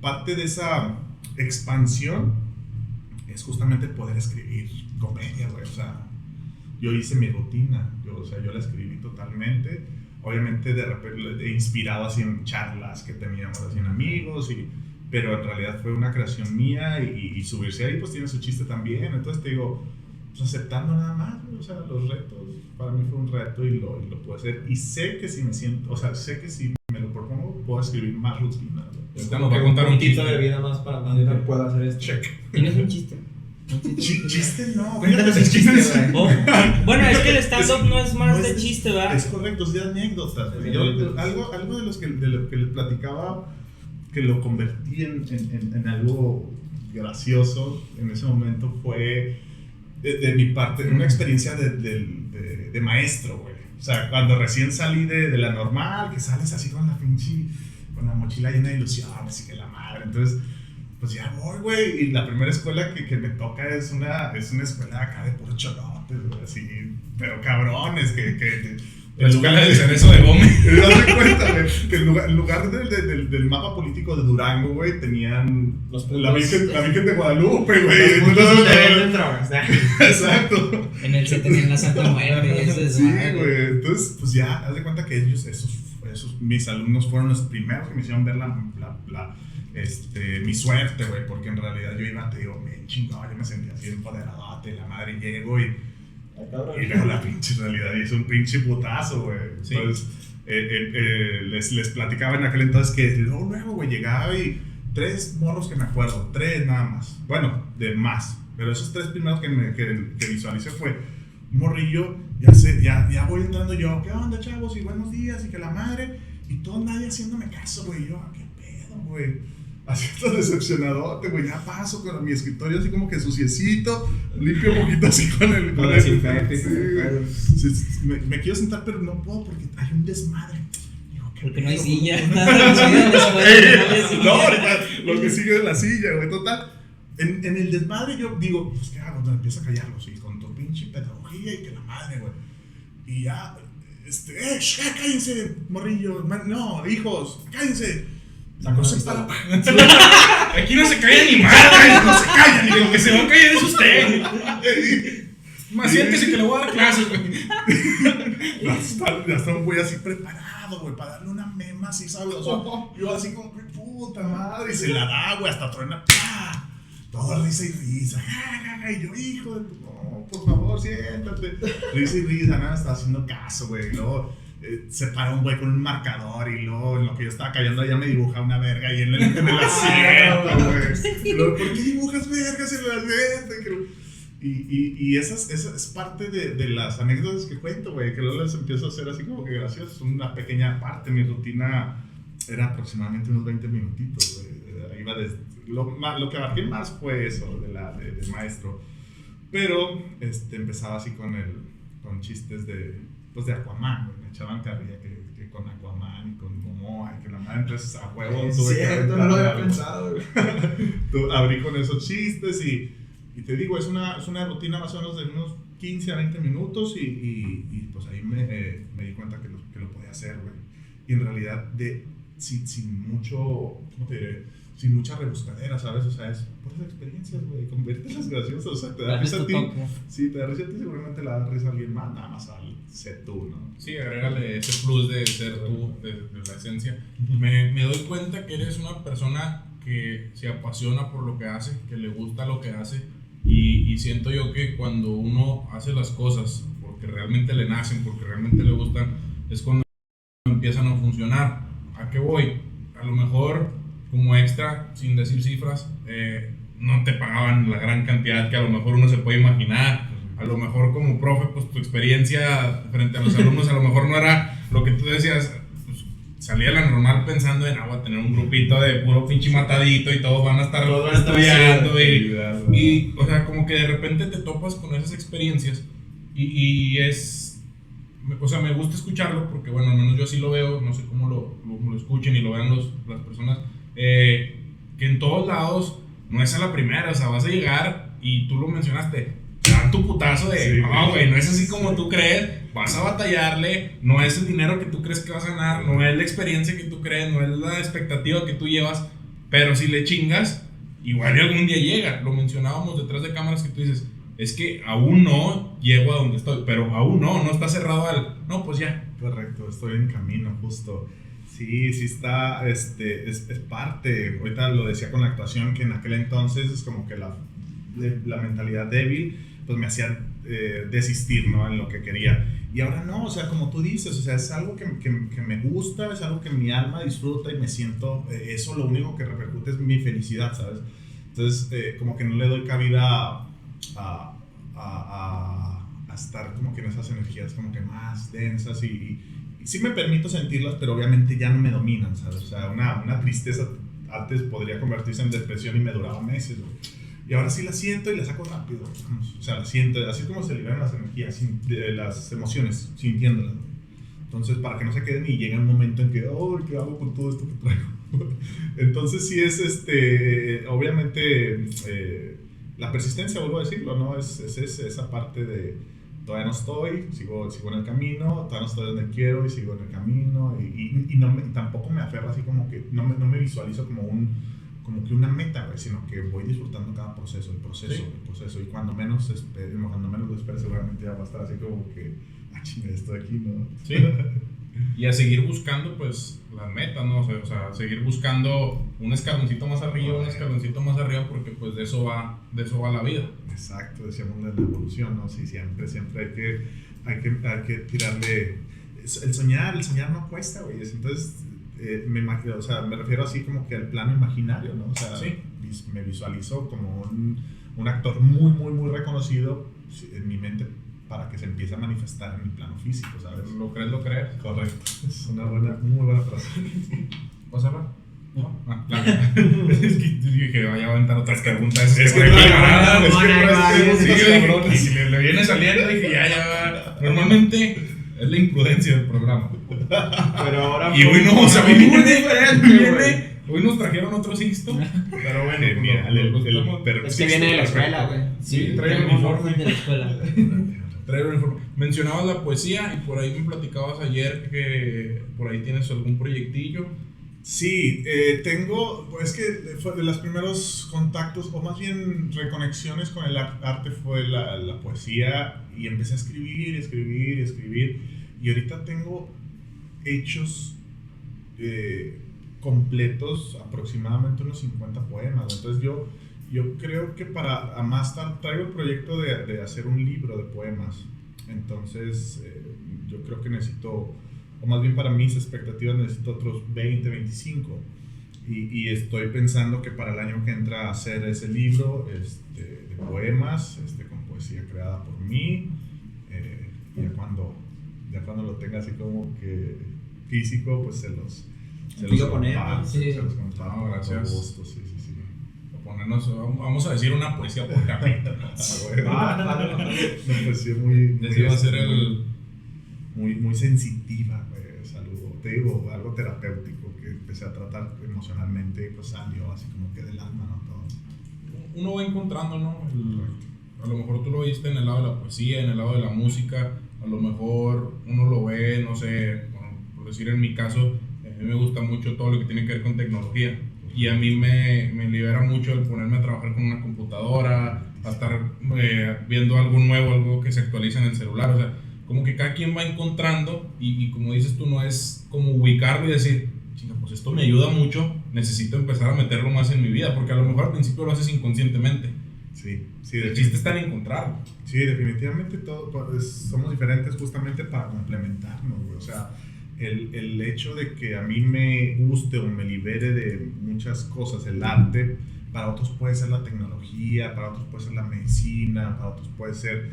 parte de esa expansión es justamente poder escribir comedia, güey, o sea, yo hice mi rutina, yo la escribí totalmente, obviamente de repente inspirado así en charlas que teníamos así en amigos, pero en realidad fue una creación mía y subirse ahí pues tiene su chiste también, entonces te digo, pues aceptando nada más, o sea, los retos, para mí fue un reto y lo puedo hacer, y sé que si me lo propongo, puedo escribir más rutinas.
Ahorita nos va a contar un
poquito
chiste
de vida más para mañana puedo hacer esto.
Check.
¿Tienes un chiste?
Chiste no,
Cuéntanos el chiste, güey.
Oh, bueno, es que el stand-up no es más de chiste, ¿verdad?
Es correcto, es de anécdotas. Algo de lo que les platicaba, que lo convertí en algo gracioso en ese momento fue de mi parte, una experiencia de maestro, güey. O sea, cuando recién salí de la normal, que sales así con la pinche, con la mochila llena de ilusiones y que la madre. Entonces, pues ya voy, güey. Y la primera escuela que me toca es una escuela acá de puros cholotes, güey, así. Pero cabrones,
La escuela del Cerezo de Gómez.
¿Te das cuenta, güey? Que en lugar del mapa político de Durango, güey, tenían la Virgen de Guadalupe, güey. Exacto.
En el set tenían la Santa Muerte.
Sí, güey. Entonces, pues ya, haz de cuenta que mis alumnos fueron los primeros que me hicieron ver mi suerte, güey. Porque en realidad yo iba, te digo, bien chingón, yo me sentía así empoderadote, la madre, llego y luego la pinche realidad hizo un pinche putazo, güey.
Sí.
Entonces, les platicaba en aquel entonces que luego, güey, llegaba y 3 morros que me acuerdo, 3 nada más. Bueno, de más. Pero esos 3 primeros que visualicé fue un morrillo, ya voy entrando yo, ¿qué onda, chavos? Y buenos días, y que la madre, y todo nadie haciéndome caso, güey. Yo, ¿qué pedo, güey? Así todo decepcionadote, güey. Ya paso con mi escritorio así como que suciecito, limpio un poquito así con el
desinfecte.
Sí, me quiero sentar, pero no puedo porque hay un desmadre. Digo,
Porque no hay
pedo?
silla.
No, ahorita lo que sigue es la silla, güey. Total. En el desmadre yo digo, pues qué hago, empiezo a callarlos y con tu pinche pedagogía y que la madre, güey. Y ya, cállense, morrillo. No, hijos, cállense. No se para.
Aquí no se calla ni madre. No se calla, ni lo que se va a callar es usted. Más siéntese que le voy a dar clases, güey.
Ya está un güey así preparado, güey, para darle una mema así, ¿sabes? O sea, yo así como, puta madre, y se la da, güey, hasta truena, ¡pah! Todo risa y risa, y yo, hijo de no, por favor, siéntate. Risa y risa, nada, estaba haciendo caso, güey, y luego se para un güey con un marcador y luego en lo que yo estaba callando ya me dibuja una verga y en el asiento, güey. Luego, ¿por qué dibujas vergas en el asiento? Y esa es parte de las anécdotas que cuento, güey, que luego les empiezo a hacer así como que gracioso. Es una pequeña parte, mi rutina era aproximadamente unos 20 minutitos, güey. Iba lo que abarqué más fue eso, del maestro. Pero empezaba así con chistes de Aquaman, güey. Me echaban carrilla que con Aquaman y con Momoa y que la madre, entonces a huevo tuve que
no lo había pensado, güey.
Abrí con esos chistes y te digo, es una rutina más o menos de unos 15 a 20 minutos y pues ahí me di cuenta que lo podía hacer, güey. Y en realidad sin mucho, ¿cómo te diré? Sin mucha rebuscadera, ¿sabes? O sea, es puras experiencias, güey, conviértelas graciosas, o sea, te da risa a ti. Sí, te da risa a ti, seguramente le da risa a alguien más, nada más al ser tú, ¿no?
Sí, agrégale ese plus de ser tú, de la esencia. Me doy cuenta que eres una persona que se apasiona por lo que hace, que le gusta lo que hace, y siento yo que cuando uno hace las cosas porque realmente le nacen, porque realmente le gustan, es cuando empiezan a funcionar. ¿A qué voy? A lo mejor como extra, sin decir cifras, no te pagaban la gran cantidad que a lo mejor uno se puede imaginar. A lo mejor como profe, pues tu experiencia frente a los alumnos a lo mejor no era lo que tú decías. Pues, salía la normal pensando en, voy a tener un grupito de puro pinche matadito y todos van a estar estudiando y o sea, como que de repente te topas con esas experiencias y es, o sea, me gusta escucharlo porque bueno, al menos yo así lo veo, no sé cómo lo escuchen y lo vean las personas, que en todos lados no es a la primera, o sea, vas a llegar y tú lo mencionaste, te dan tu putazo de, güey, no es así como tú crees, vas a batallarle, no es el dinero que tú crees que vas a ganar, no es la experiencia que tú crees, no es la expectativa que tú llevas, pero si le chingas, igual y algún día llega. Lo mencionábamos detrás de cámaras que tú dices, es que aún no llego a donde estoy, pero aún no está cerrado no, pues ya.
Correcto, estoy en camino, justo. Sí está, es parte, ahorita lo decía con la actuación, que en aquel entonces es como que la mentalidad débil, pues me hacía desistir, ¿no? En lo que quería. Y ahora no, o sea, como tú dices, o sea, es algo que me gusta, es algo que mi alma disfruta y me siento, eso lo único que repercute es mi felicidad, ¿sabes? Entonces, como que no le doy cabida a estar como que en esas energías como que más densas y sí me permito sentirlas, pero obviamente ya no me dominan, ¿sabes? O sea, una tristeza antes podría convertirse en depresión y me duraba meses, güey. Y ahora sí la siento y la saco rápido, vamos. O sea, la siento, así como se liberan las energías, las emociones, sintiéndolas. Entonces, para que no se queden y llegue un momento en que, oh, ¿qué hago con todo esto que traigo? Entonces, sí es, obviamente, la persistencia, vuelvo a decirlo, ¿no? Es esa parte de, todavía no estoy, sigo en el camino, todavía no estoy donde quiero y sigo en el camino. Y tampoco me aferro así como que, no me visualizo como que una meta, güey, sino que voy disfrutando cada proceso, el proceso. Y cuando menos lo espero, seguramente ya va a estar así como que, chinga, estoy aquí, ¿no?
Sí. Y a seguir buscando, pues, las metas, ¿no? O sea, seguir buscando un escaloncito más arriba, porque, pues, de eso va la vida.
Exacto, decíamos de la evolución, ¿no? Sí, siempre hay que tirarle. El soñar no cuesta, güey. Entonces, me refiero así como que al plano imaginario, ¿no? O sea,
sí.
Me visualizo como un actor muy, muy, muy reconocido en mi mente, para que se empiece a manifestar en el plano físico, ¿sabes?
¿Lo crees?
Correcto. Es una muy buena frase.
¿Vas a hablar? No. Claro. Es que dije, vaya a aventar otras preguntas.
Es que
y le viene saliendo, dije, ya. Normalmente es la imprudencia del programa.
Pero ahora.
Y hoy no, o sea, muy diferente. Hoy nos trajeron otro Sixto. Pero bueno,
Es que viene de la escuela, güey.
Sí, trae el uniforme
de la escuela.
Mencionabas la poesía y por ahí me platicabas ayer que por ahí tienes algún proyectillo.
Sí, tengo, es que fue de los primeros contactos, o más bien reconexiones con el arte, fue la poesía, y empecé a escribir, y ahorita tengo hechos completos, aproximadamente unos 50 poemas. Entonces yo creo que a más tarde traigo el proyecto de hacer un libro de poemas. Entonces yo creo que necesito, o más bien para mis expectativas, necesito otros 20, 25. Y estoy pensando que para el año que entra hacer ese libro de poemas, con poesía creada por mí. Y ya cuando lo tenga así como que físico, pues se los comparto.
Sí.
Se los comparto.
No, gracias.
Gusto, sí.
Vamos a decir una poesía por capítulo.
Una poesía muy
Ese va a ser
muy sensitiva, güey. Saludo. Te digo, algo terapéutico que empecé a tratar emocionalmente y pues salió así como que del alma, ¿no? Todo.
Uno va encontrando, ¿no? A lo mejor tú lo viste en el lado de la poesía, en el lado de la música. A lo mejor uno lo ve, no sé, bueno, por decir en mi caso, a mí me gusta mucho todo lo que tiene que ver con tecnología. Y a mí me libera mucho el ponerme a trabajar con una computadora, a estar viendo algo nuevo, algo que se actualiza en el celular. O sea, como que cada quien va encontrando y como dices tú, no es como ubicarlo y decir, chinga, pues esto me ayuda mucho, necesito empezar a meterlo más en mi vida, porque a lo mejor al principio lo haces inconscientemente.
Sí,
El chiste está en encontrarlo.
Sí, definitivamente somos diferentes justamente para complementarnos, güey. O sea, el hecho de que a mí me guste o me libere de muchas cosas el arte, para otros puede ser la tecnología, para otros puede ser la medicina, para otros puede ser,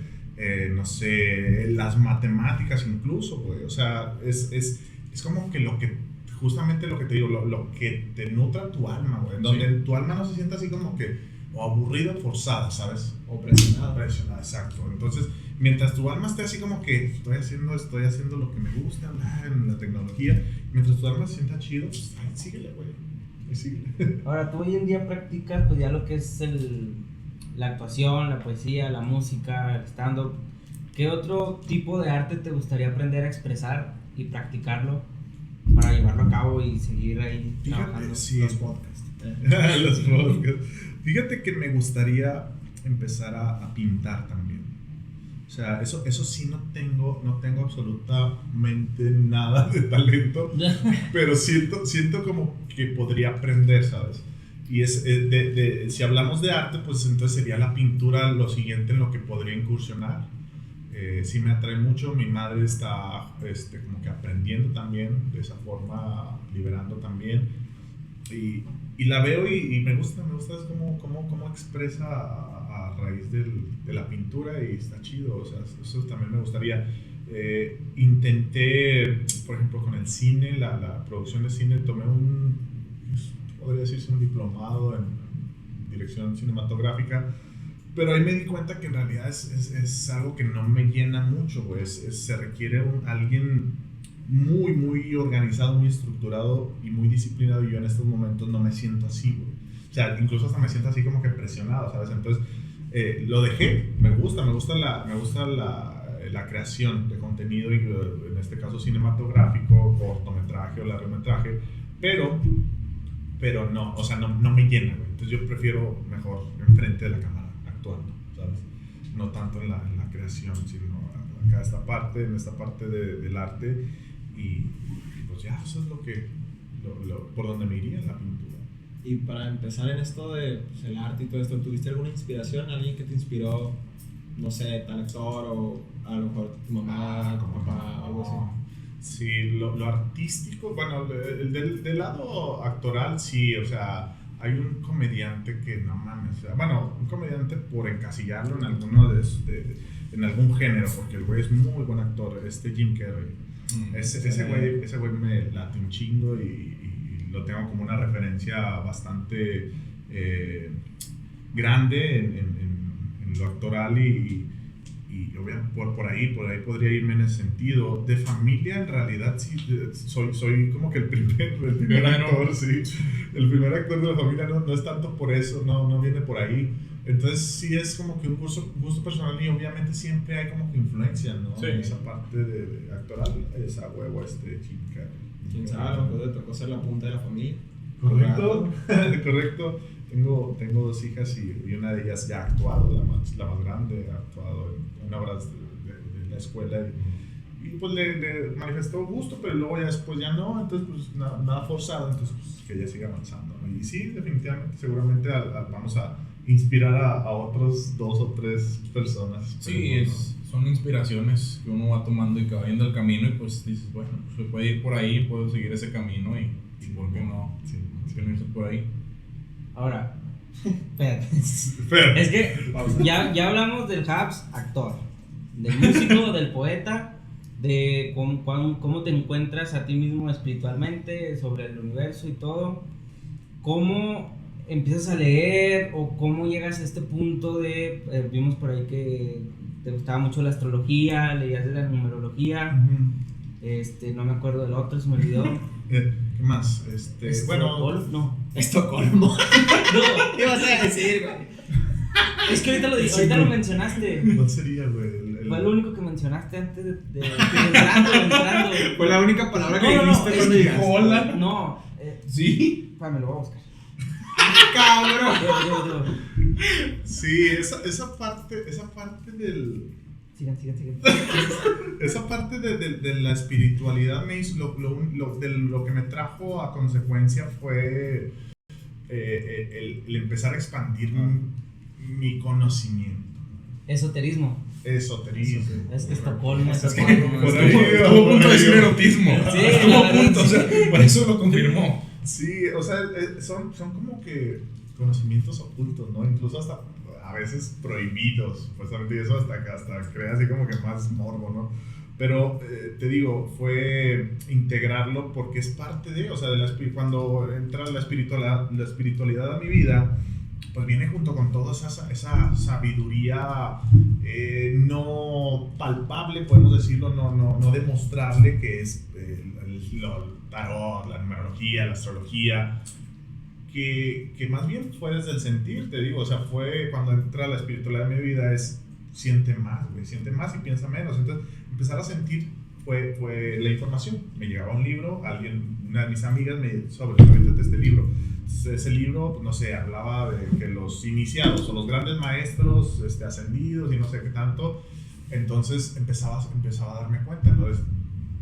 no sé, las matemáticas incluso, güey. O sea, es como que justamente lo que te digo, lo que te nutra tu alma, güey. Donde tu alma no se sienta así como que o aburrida o forzada, ¿sabes?
O presionada.
Presionada, exacto. Entonces, mientras tu alma esté así como que estoy haciendo lo que me gusta, hablar en la tecnología, mientras tu alma se sienta chido, pues síguele, güey. Síguele.
Ahora, tú hoy en día practicas pues ya lo que es la actuación, la poesía, la música, el stand-up. ¿Qué otro tipo de arte te gustaría aprender a expresar y practicarlo para llevarlo a cabo y seguir ahí trabajando?
Sí,
Los podcasts.
Los podcasts. Fíjate que me gustaría empezar a pintar también. O sea, eso sí no tengo absolutamente nada de talento, pero siento como que podría aprender, ¿sabes? Y si hablamos de arte, pues entonces sería la pintura lo siguiente en lo que podría incursionar. Sí me atrae mucho, mi madre está como que aprendiendo también de esa forma, liberando también. Y la veo y me gusta es cómo expresa a raíz de la pintura, y está chido. O sea, eso también me gustaría. Intenté, por ejemplo, con el cine, la producción de cine, tomé podría decirse un diplomado en dirección cinematográfica. Pero ahí me di cuenta que en realidad es algo que no me llena mucho, güey. Se requiere alguien muy, muy organizado, muy estructurado y muy disciplinado. Y yo en estos momentos no me siento así, güey. O sea, incluso hasta me siento así como que presionado, ¿sabes? Entonces, lo dejé. Me gusta la creación de contenido, y en este caso cinematográfico, cortometraje o largometraje. Pero no, o sea, no me llena, güey. Entonces yo prefiero mejor enfrente de la cámara, actuando, ¿sabes? No tanto en la creación, sino acá en esta parte del arte. Y pues ya, eso es por donde me iría en la pintura.
Y para empezar en esto de pues, el arte y todo esto, ¿tuviste alguna inspiración? ¿Alguien que te inspiró? No sé, tal actor, o a lo mejor tu mamá, tu papá, algo así.
Sí, lo artístico, bueno, del lado actoral sí, o sea, hay un comediante que no mames, o sea, bueno, un comediante por encasillarlo en en algún género, porque el güey es muy buen actor, Jim Carrey. Ese güey me late un chingo y lo tengo como una referencia bastante grande en lo actoral, y obviamente por ahí podría irme en ese sentido. De familia, en realidad, sí, soy como que el primer actor, sí. El primer actor de la familia no es tanto por eso, no viene por ahí. Entonces, sí es como que un gusto personal, y obviamente siempre hay como que influencia, ¿no?
Sí.
En esa parte de actoral, esa huevo, Jim Carrey.
¿Quién sabe? A lo mejor te tocó ser la punta de la familia.
Correcto, correcto. Tengo 2 hijas y una de ellas ya ha actuado, la más grande ha actuado en obras de la escuela, y pues le manifestó gusto, pero luego ya después ya no, entonces pues nada forzado, entonces pues que ella siga avanzando, ¿no? Y sí, definitivamente, seguramente vamos a inspirar a otros 2 o 3 personas.
Sí, son inspiraciones que uno va tomando y que va viendo el camino, y pues dices, bueno, pues se puede ir por ahí, puedo seguir ese camino, y ¿por qué no?
Sí.
No irse por ahí.
Ahora, espérate.
Pero,
Es que ya hablamos del Habs actor, del músico, del poeta, de cómo te encuentras a ti mismo espiritualmente, sobre el universo y todo. ¿Cómo empiezas a leer, o cómo llegas a este punto de, vimos por ahí que te gustaba mucho la astrología, leías de la numerología, no me acuerdo del otro, se me olvidó.
¿qué más?
No.
Estocolmo.
No,
¿Qué vas a decir, güey?
es que ahorita lo mencionaste.
¿Cuál sería, güey?
Fue lo único que mencionaste antes de entrando.
Fue la única palabra que
No,
dijiste cuando
es
llegaste.
hola.
No,
Sí.
me lo voy a buscar.
¡Cabrón!
Sí, esa parte del...
Sigan.
Esa parte de la espiritualidad me hizo, lo que me trajo a consecuencia fue el empezar a expandir mi conocimiento.
Esoterismo.
Esoterismo.
Es que Estocolmo.
por ahí,
Estuvo a punto de decir erotismo.
Sí,
Estuvo a
la
punto,
verdad,
o sea, por eso lo confirmó.
Sí, o sea, son como que conocimientos ocultos, ¿no? Incluso hasta a veces prohibidos, supuestamente, y eso hasta crea así como que más morbo, ¿no? Pero te digo, fue integrarlo porque es parte de, o sea, cuando entra la espiritualidad a mi vida, pues viene junto con toda esa sabiduría no palpable, podemos decirlo, no demostrable, que es el tarot, la numerología, la astrología, que más bien fue desde el sentir, te digo, o sea, fue cuando entra la espiritualidad en mi vida, siente más, güey, siente más y piensa menos. Entonces, empezar a sentir fue la información. Me llegaba un libro, una de mis amigas me dijo, sobre este libro. Entonces, ese libro, no sé, hablaba de que los iniciados o los grandes maestros ascendidos y no sé qué tanto. Entonces, empezaba a darme cuenta, ¿no?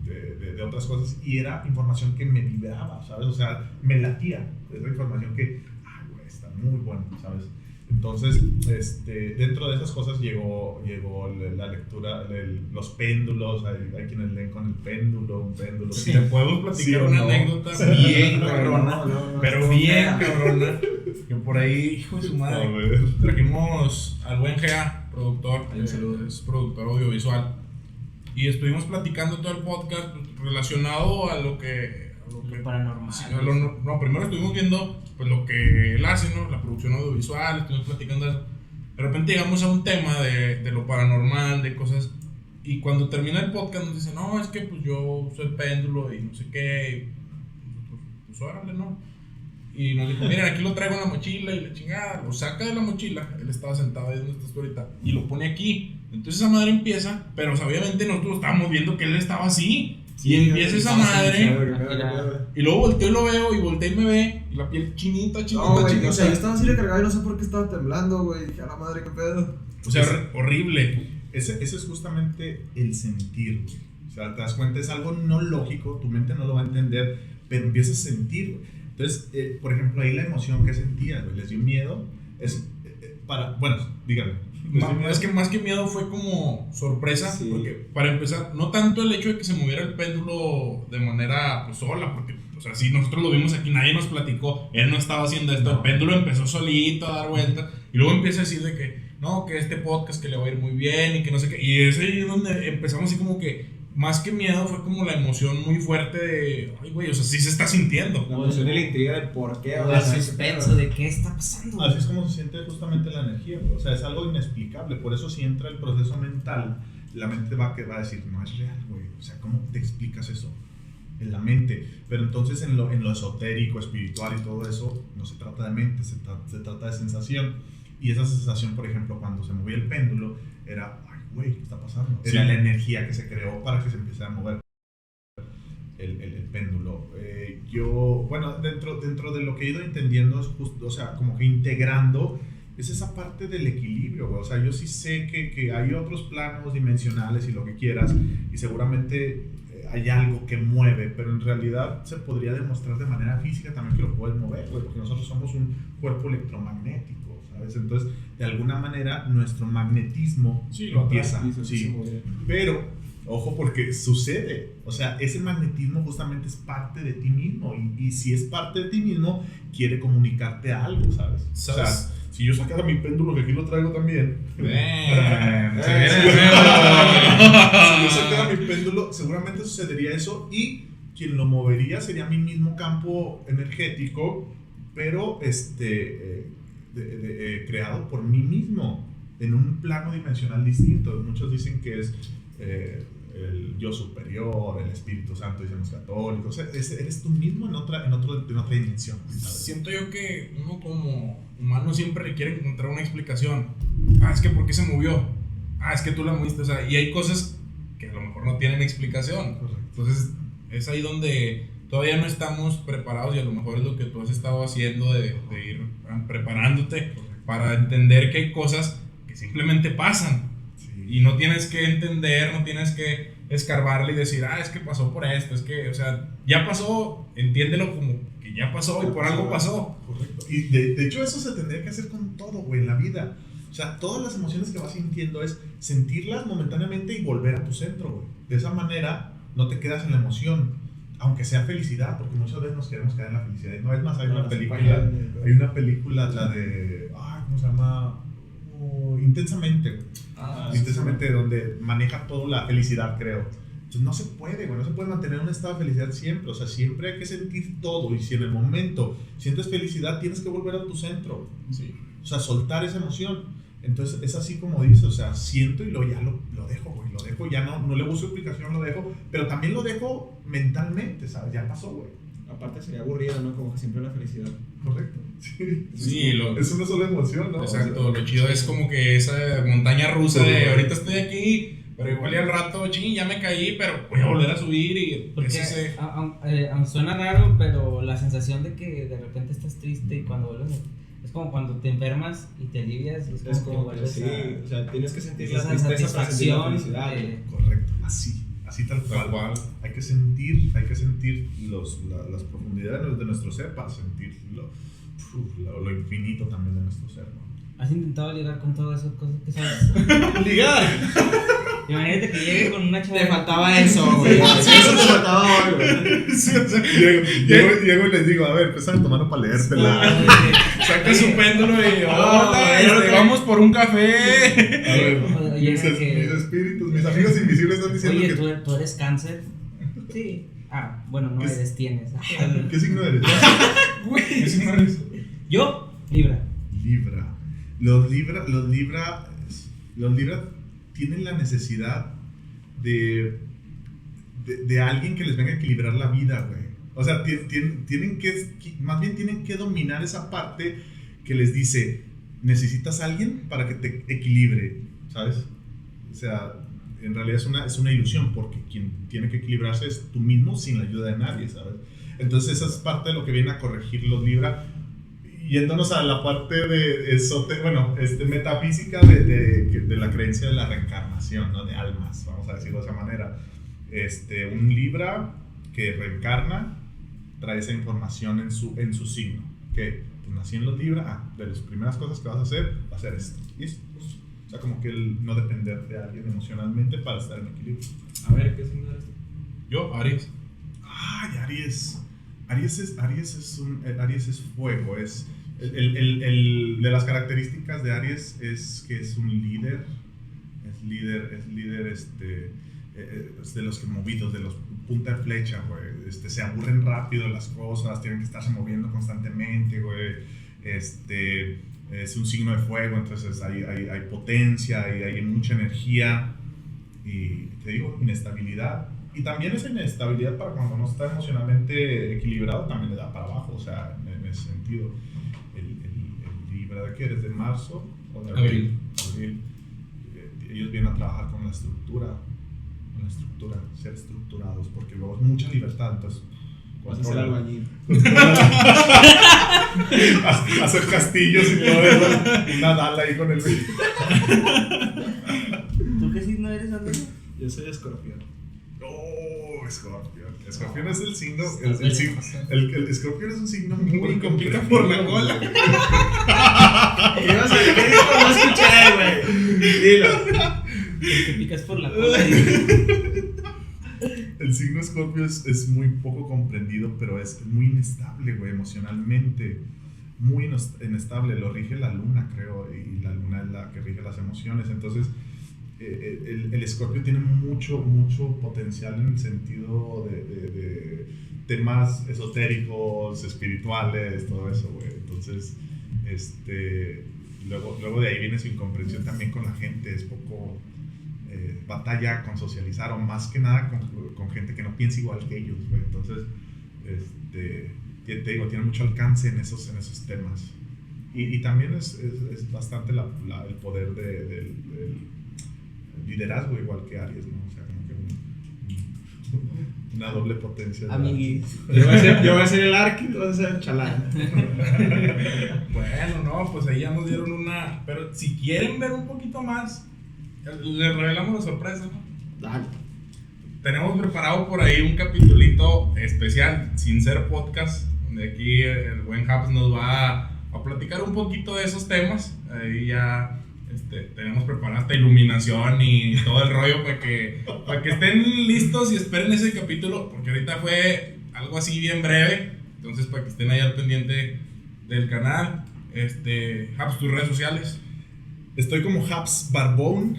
De otras cosas, y era información que me vibraba, ¿sabes? O sea, me latía. Es la información que, güey, está muy bueno, ¿sabes? Entonces, dentro de esas cosas llegó la lectura, los péndulos. Hay quienes leen con el péndulo, un péndulo.
Si te puedo platicar una anécdota bien cabrona, pero bien cabrona, que por ahí, hijo de su madre, trajimos al buen Gea, productor, es productor audiovisual, y estuvimos platicando todo el podcast relacionado a lo que
Lo paranormal.
Sí, no, primero estuvimos viendo pues lo que él hace, ¿no? La producción audiovisual, estuvimos platicando de eso. De repente llegamos a un tema de lo paranormal, de cosas. Y cuando termina el podcast nos dice, no, es que pues yo uso el péndulo y no sé qué. Y nosotros, pues órale, ¿no? Y nos dijo, miren, aquí lo traigo en la mochila y la chingada. Lo saca de la mochila, él estaba sentado ahí donde estás tú ahorita, y lo pone aquí. Entonces esa madre empieza, pero o sea, obviamente nosotros estábamos viendo que él estaba así. Y empieza esa madre. Y luego volteo y lo veo, y volteo y me ve. Y la piel chinita.
No, güey, o sea, yo estaba así recargado y no sé por qué estaba temblando, güey. Dije, a la madre, qué pedo.
O sea, horrible.
Ese es justamente el sentir, güey. O sea, te das cuenta, es algo no lógico, tu mente no lo va a entender, pero empiezas a sentir, güey. Entonces, por ejemplo, ahí la emoción que sentías, güey, les dio miedo. Bueno, díganme.
Es que más que miedo fue como sorpresa,
Sí.
porque para empezar, no tanto el hecho de que se moviera el péndulo de manera pues, sola, porque, o sea, si nosotros lo vimos aquí, nadie nos platicó, él no estaba haciendo esto,
No.
el péndulo empezó solito a dar vueltas, y luego empieza a decir de que, no, que este podcast que le va a ir muy bien, y que no sé qué, y es ahí donde empezamos así como que, más que miedo, fue como la emoción muy fuerte de, ay, güey, o sea, sí se está sintiendo.
La emoción y la intriga del por qué.
O el suspenso de qué está pasando.
Así es como se siente justamente la energía, güey. O sea, es algo inexplicable. Por eso, si entra el proceso mental, la mente va a decir, no es real, güey. O sea, ¿cómo te explicas eso? En la mente. Pero entonces, en lo esotérico, espiritual y todo eso, no se trata de mente, se trata de sensación. Y esa sensación, por ejemplo, cuando se movía el péndulo, era, ay, güey, ¿qué está pasando? Era
Sí.
la energía que se creó para que se empiece a mover el péndulo. Bueno, dentro de lo que he ido entendiendo, es justo, o sea, como que integrando, es esa parte del equilibrio, güey. O sea, yo sí sé que hay otros planos dimensionales y lo que quieras, y seguramente hay algo que mueve, pero en realidad se podría demostrar de manera física también que lo puedes mover, güey, porque nosotros somos un cuerpo electromagnético, ¿sabes? Entonces, de alguna manera, nuestro magnetismo
Sí, lo
empieza.
atrae,
Sí. Pero, ojo, porque sucede. O sea, ese magnetismo justamente es parte de ti mismo. Y si es parte de ti mismo, quiere comunicarte algo, ¿sabes? O sea,
¿Sabes?
si yo sacara mi péndulo, que aquí lo traigo también.
Se viene de
Si
nuevo.
yo sacara mi péndulo, seguramente sucedería eso. Y quien lo movería sería mi mismo campo energético, pero creado por mí mismo, en un plano dimensional distinto. Muchos dicen que es el yo superior, el Espíritu Santo, dicen los católicos. O sea, eres tú mismo en otra dimensión, ¿sabes?
Siento yo que uno como humano siempre le quiere encontrar una explicación. Es que ¿por qué se movió? Es que tú la moviste. O sea, y hay cosas que a lo mejor no tienen explicación.
Correcto.
Entonces es ahí donde todavía no estamos preparados, y a lo mejor es lo que tú has estado haciendo de ir preparándote para entender que hay cosas que simplemente pasan.
Sí.
Y no tienes que entender, no tienes que escarbarle y decir, es que pasó por esto, es que, o sea, ya pasó, entiéndelo como que ya pasó y por algo pasó.
Correcto. Y de hecho eso se tendría que hacer con todo, güey, en la vida. O sea, todas las emociones que vas sintiendo es sentirlas momentáneamente y volver a tu centro, güey. De esa manera no te quedas en la emoción, aunque sea felicidad, porque muchas veces nos queremos quedar en la felicidad. No, es más, hay una película, la de, ¿cómo se llama? Intensamente, güey. Intensamente, donde maneja toda la felicidad, creo. Entonces no se puede, güey, no se puede mantener un estado de felicidad siempre. O sea, siempre hay que sentir todo. Y si en el momento sientes felicidad, tienes que volver a tu centro.
Sí.
O sea, soltar esa emoción. Entonces es así como dice, o sea, siento y ya lo dejo, güey. Lo dejo, ya no le busco explicación, lo dejo. Pero también lo dejo mentalmente, ¿sabes? Ya pasó, güey.
Aparte sería aburrido, ¿no? Como que siempre la felicidad.
Correcto. Sí.
Sí,
Es una sola emoción, ¿no?
Exacto, lo chido es como que esa montaña rusa de ahorita estoy aquí, pero igual y al rato, ya me caí, pero voy a volver a subir y
Porque
es ese...
suena raro, pero la sensación de que de repente estás triste y cuando vuelves es como cuando te enfermas y te alivias, y
Es
que
como que
vuelves
sí, o sea, tienes que sentir la
esa
tristeza para sentir la
satisfacción
felicidad.
Correcto, así tal cual.
Tal cual.
Hay que sentir las profundidades de nuestro ser para sentir lo infinito también de nuestro ser, ¿no?
¿Has intentado ligar con todas esas cosas que sabes?
¡Ligar!
Imagínate que llegue con una chava.
Te faltaba eso, güey. Eso te faltaba hoy, güey.
Sí, o sea, llego y les digo, a ver, préstame tu mano para leértela.
Saca su péndulo y
hola,
vamos por un café.
A ver,
Oye,
mis
que-
espíritus, mis amigos invisibles están diciendo
Oye,
que...
¿tú eres cáncer? Sí. Bueno, no
¿Qué es?
eres, tienes.
¿Qué signo eres?
Güey, ¿qué signo eres?
Yo, Libra.
Libra. Los Libra tienen la necesidad de alguien que les venga a equilibrar la vida, güey. O sea, tienen más bien tienen que dominar esa parte que les dice, necesitas a alguien para que te equilibre, ¿sabes? O sea, en realidad es una ilusión, porque quien tiene que equilibrarse es tú mismo sin la ayuda de nadie, ¿sabes? Entonces esa es parte de lo que viene a corregir los Libra. Yéndonos a la parte de metafísica de la creencia de la reencarnación, ¿no? De almas, vamos a decirlo de esa manera. Un Libra que reencarna trae esa información en su signo. Que pues nací en los Libra, de las primeras cosas que vas a hacer, va a ser esto. ¿Listo? O sea, como que el no depender de alguien emocionalmente para estar en equilibrio.
A ver, ¿qué signo eres tú?
Yo, Aries.
Ay, Aries. Aries es fuego. Es de las características de Aries es que es un líder. Es de los que movidos, de los punta de flecha, güey. Se aburren rápido las cosas, tienen que estarse moviendo constantemente, güey. Es un signo de fuego, entonces hay potencia, hay mucha energía y te digo, inestabilidad. Y también esa inestabilidad para cuando no está emocionalmente equilibrado también le da para abajo, o sea, en ese sentido. El Libra, ¿de qué eres? ¿De marzo o de abril? Abril. Ellos vienen a trabajar con la estructura, ser estructurados, porque luego es mucha libertad, entonces
Vas a ser albañil.
hacer castillos y todo eso, una dala ahí con el...
¿Tú qué signo eres, Andrés?
Yo soy Escorpión.
Oh, Escorpión. Escorpión es el signo. El Escorpión es un signo muy
pica
complejo.
por la cola.
¿Qué ibas a decir? No escuché, güey. Dilo.
El que picas por la cola.
El signo Escorpio es muy poco comprendido, pero es muy inestable, güey, emocionalmente. Muy inestable. Lo rige la luna, creo, y la luna es la que rige las emociones. Entonces, el Escorpio tiene mucho potencial en el sentido de temas esotéricos, espirituales, todo eso, güey. Entonces, luego de ahí viene su incomprensión también con la gente. Es poco batalla con socializar, o más que nada con gente que no piensa igual que ellos, güey. Entonces, te digo, tiene mucho alcance en esos temas. Y también es bastante el poder del liderazgo, igual que Aries, ¿no? O sea, como que una doble potencia.
Amiguis.
Yo voy a ser el Arqui, tú vas a ser el Chalán.
Bueno, no, pues ahí ya nos dieron una. Pero si quieren ver un poquito más, les revelamos la sorpresa, ¿no?
Dale.
Tenemos preparado por ahí un capitulito especial, sin ser podcast, donde aquí el buen Habs nos va a platicar un poquito de esos temas. Ahí ya tenemos preparada esta iluminación y todo el rollo para que estén listos y esperen ese capítulo, porque ahorita fue algo así bien breve. Entonces, para que estén ahí al pendiente del canal. Habs, tus redes sociales.
Estoy como Habs Barbón.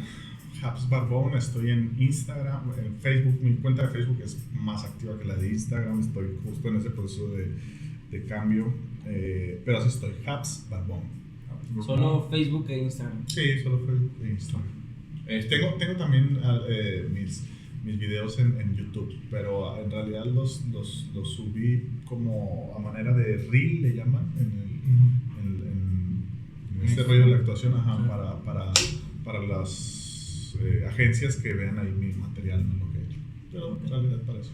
Estoy en Instagram, en Facebook. Mi cuenta de Facebook es más activa que la de Instagram. Estoy justo en ese proceso de cambio, pero así estoy, Habs Barbón.
Solo Facebook e Instagram.
Sí, solo Facebook e Instagram. Tengo también mis videos en YouTube, pero en realidad los subí como a manera de reel, le llaman, en este rollo de la actuación, para las agencias que vean ahí mi material, no lo que he hecho. Pero en realidad para eso.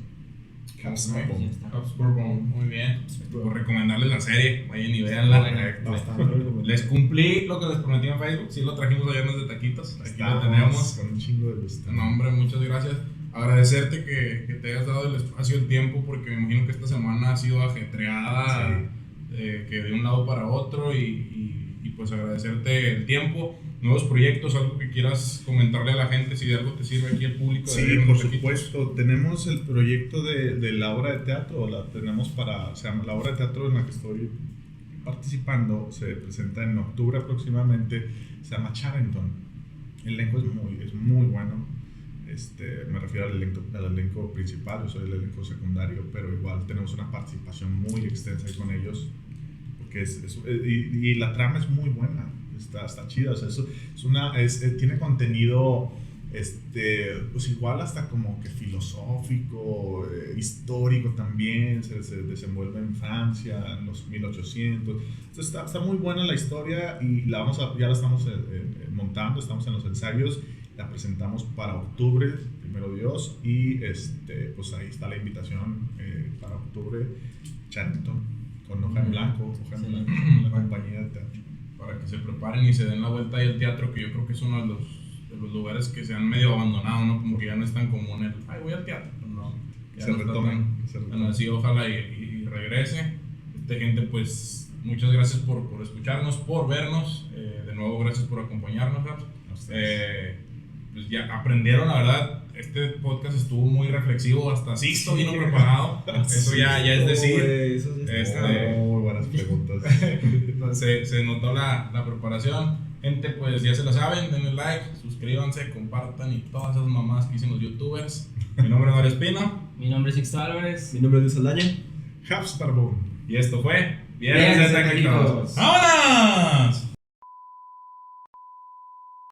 Habs Barbón.
Habs Barbón, muy bien. Por recomendarles la serie, vayan y veanla. Les cumplí lo que les prometí en Facebook. Sí, lo trajimos a Viernes de Taquitos. Aquí lo tenemos.
Con un chingo de gusto.
No, hombre, muchas gracias. Agradecerte que te hayas dado el espacio, el tiempo, porque me imagino que esta semana ha sido ajetreada,
sí.
Que de un lado para otro, y pues agradecerte el tiempo. Nuevos proyectos, algo que quieras comentarle a la gente, si de algo te sirve aquí el público.
Sí, por supuesto. Tenemos el proyecto de la obra de teatro, se llama la obra de teatro en la que estoy participando, se presenta en octubre aproximadamente, se llama Charenton. El elenco es muy bueno. Me refiero al elenco principal, yo soy el elenco secundario, pero igual tenemos una participación muy extensa ahí con ellos, porque y la trama es muy buena, está chida, o sea, tiene contenido, pues igual hasta como que filosófico, histórico también, se desenvuelve en Francia, en los 1800, entonces está muy buena la historia y ya la estamos montando, estamos en los ensayos. La presentamos para octubre, primero Dios, y pues ahí está la invitación para octubre, Charlton, con hoja en blanco, la compañía de teatro.
Para que se preparen y se den la vuelta ahí al teatro, que yo creo que es uno de los lugares que se han medio abandonado, ¿no? Como que ya no es tan común voy al teatro, no. Ya
Se retoman.
Bueno, sí, ojalá y regrese. Gente, pues, muchas gracias por escucharnos, por vernos. De nuevo, gracias por acompañarnos, Raps. Pues ya aprendieron, la verdad, este podcast estuvo muy reflexivo, hasta Sixto vino preparado, eso ya es decir,
Muy buenas preguntas.
se notó la preparación. Gente, pues ya se la saben, denle like, suscríbanse, compartan y todas esas mamás que dicen los youtubers. Mi nombre es Mario Espino.
Mi nombre es Sixto Álvarez.
Mi nombre es Luis Saldaña.
Habstarboom.
Y esto fue
Viernes de Taquitos.
¡Vámonos!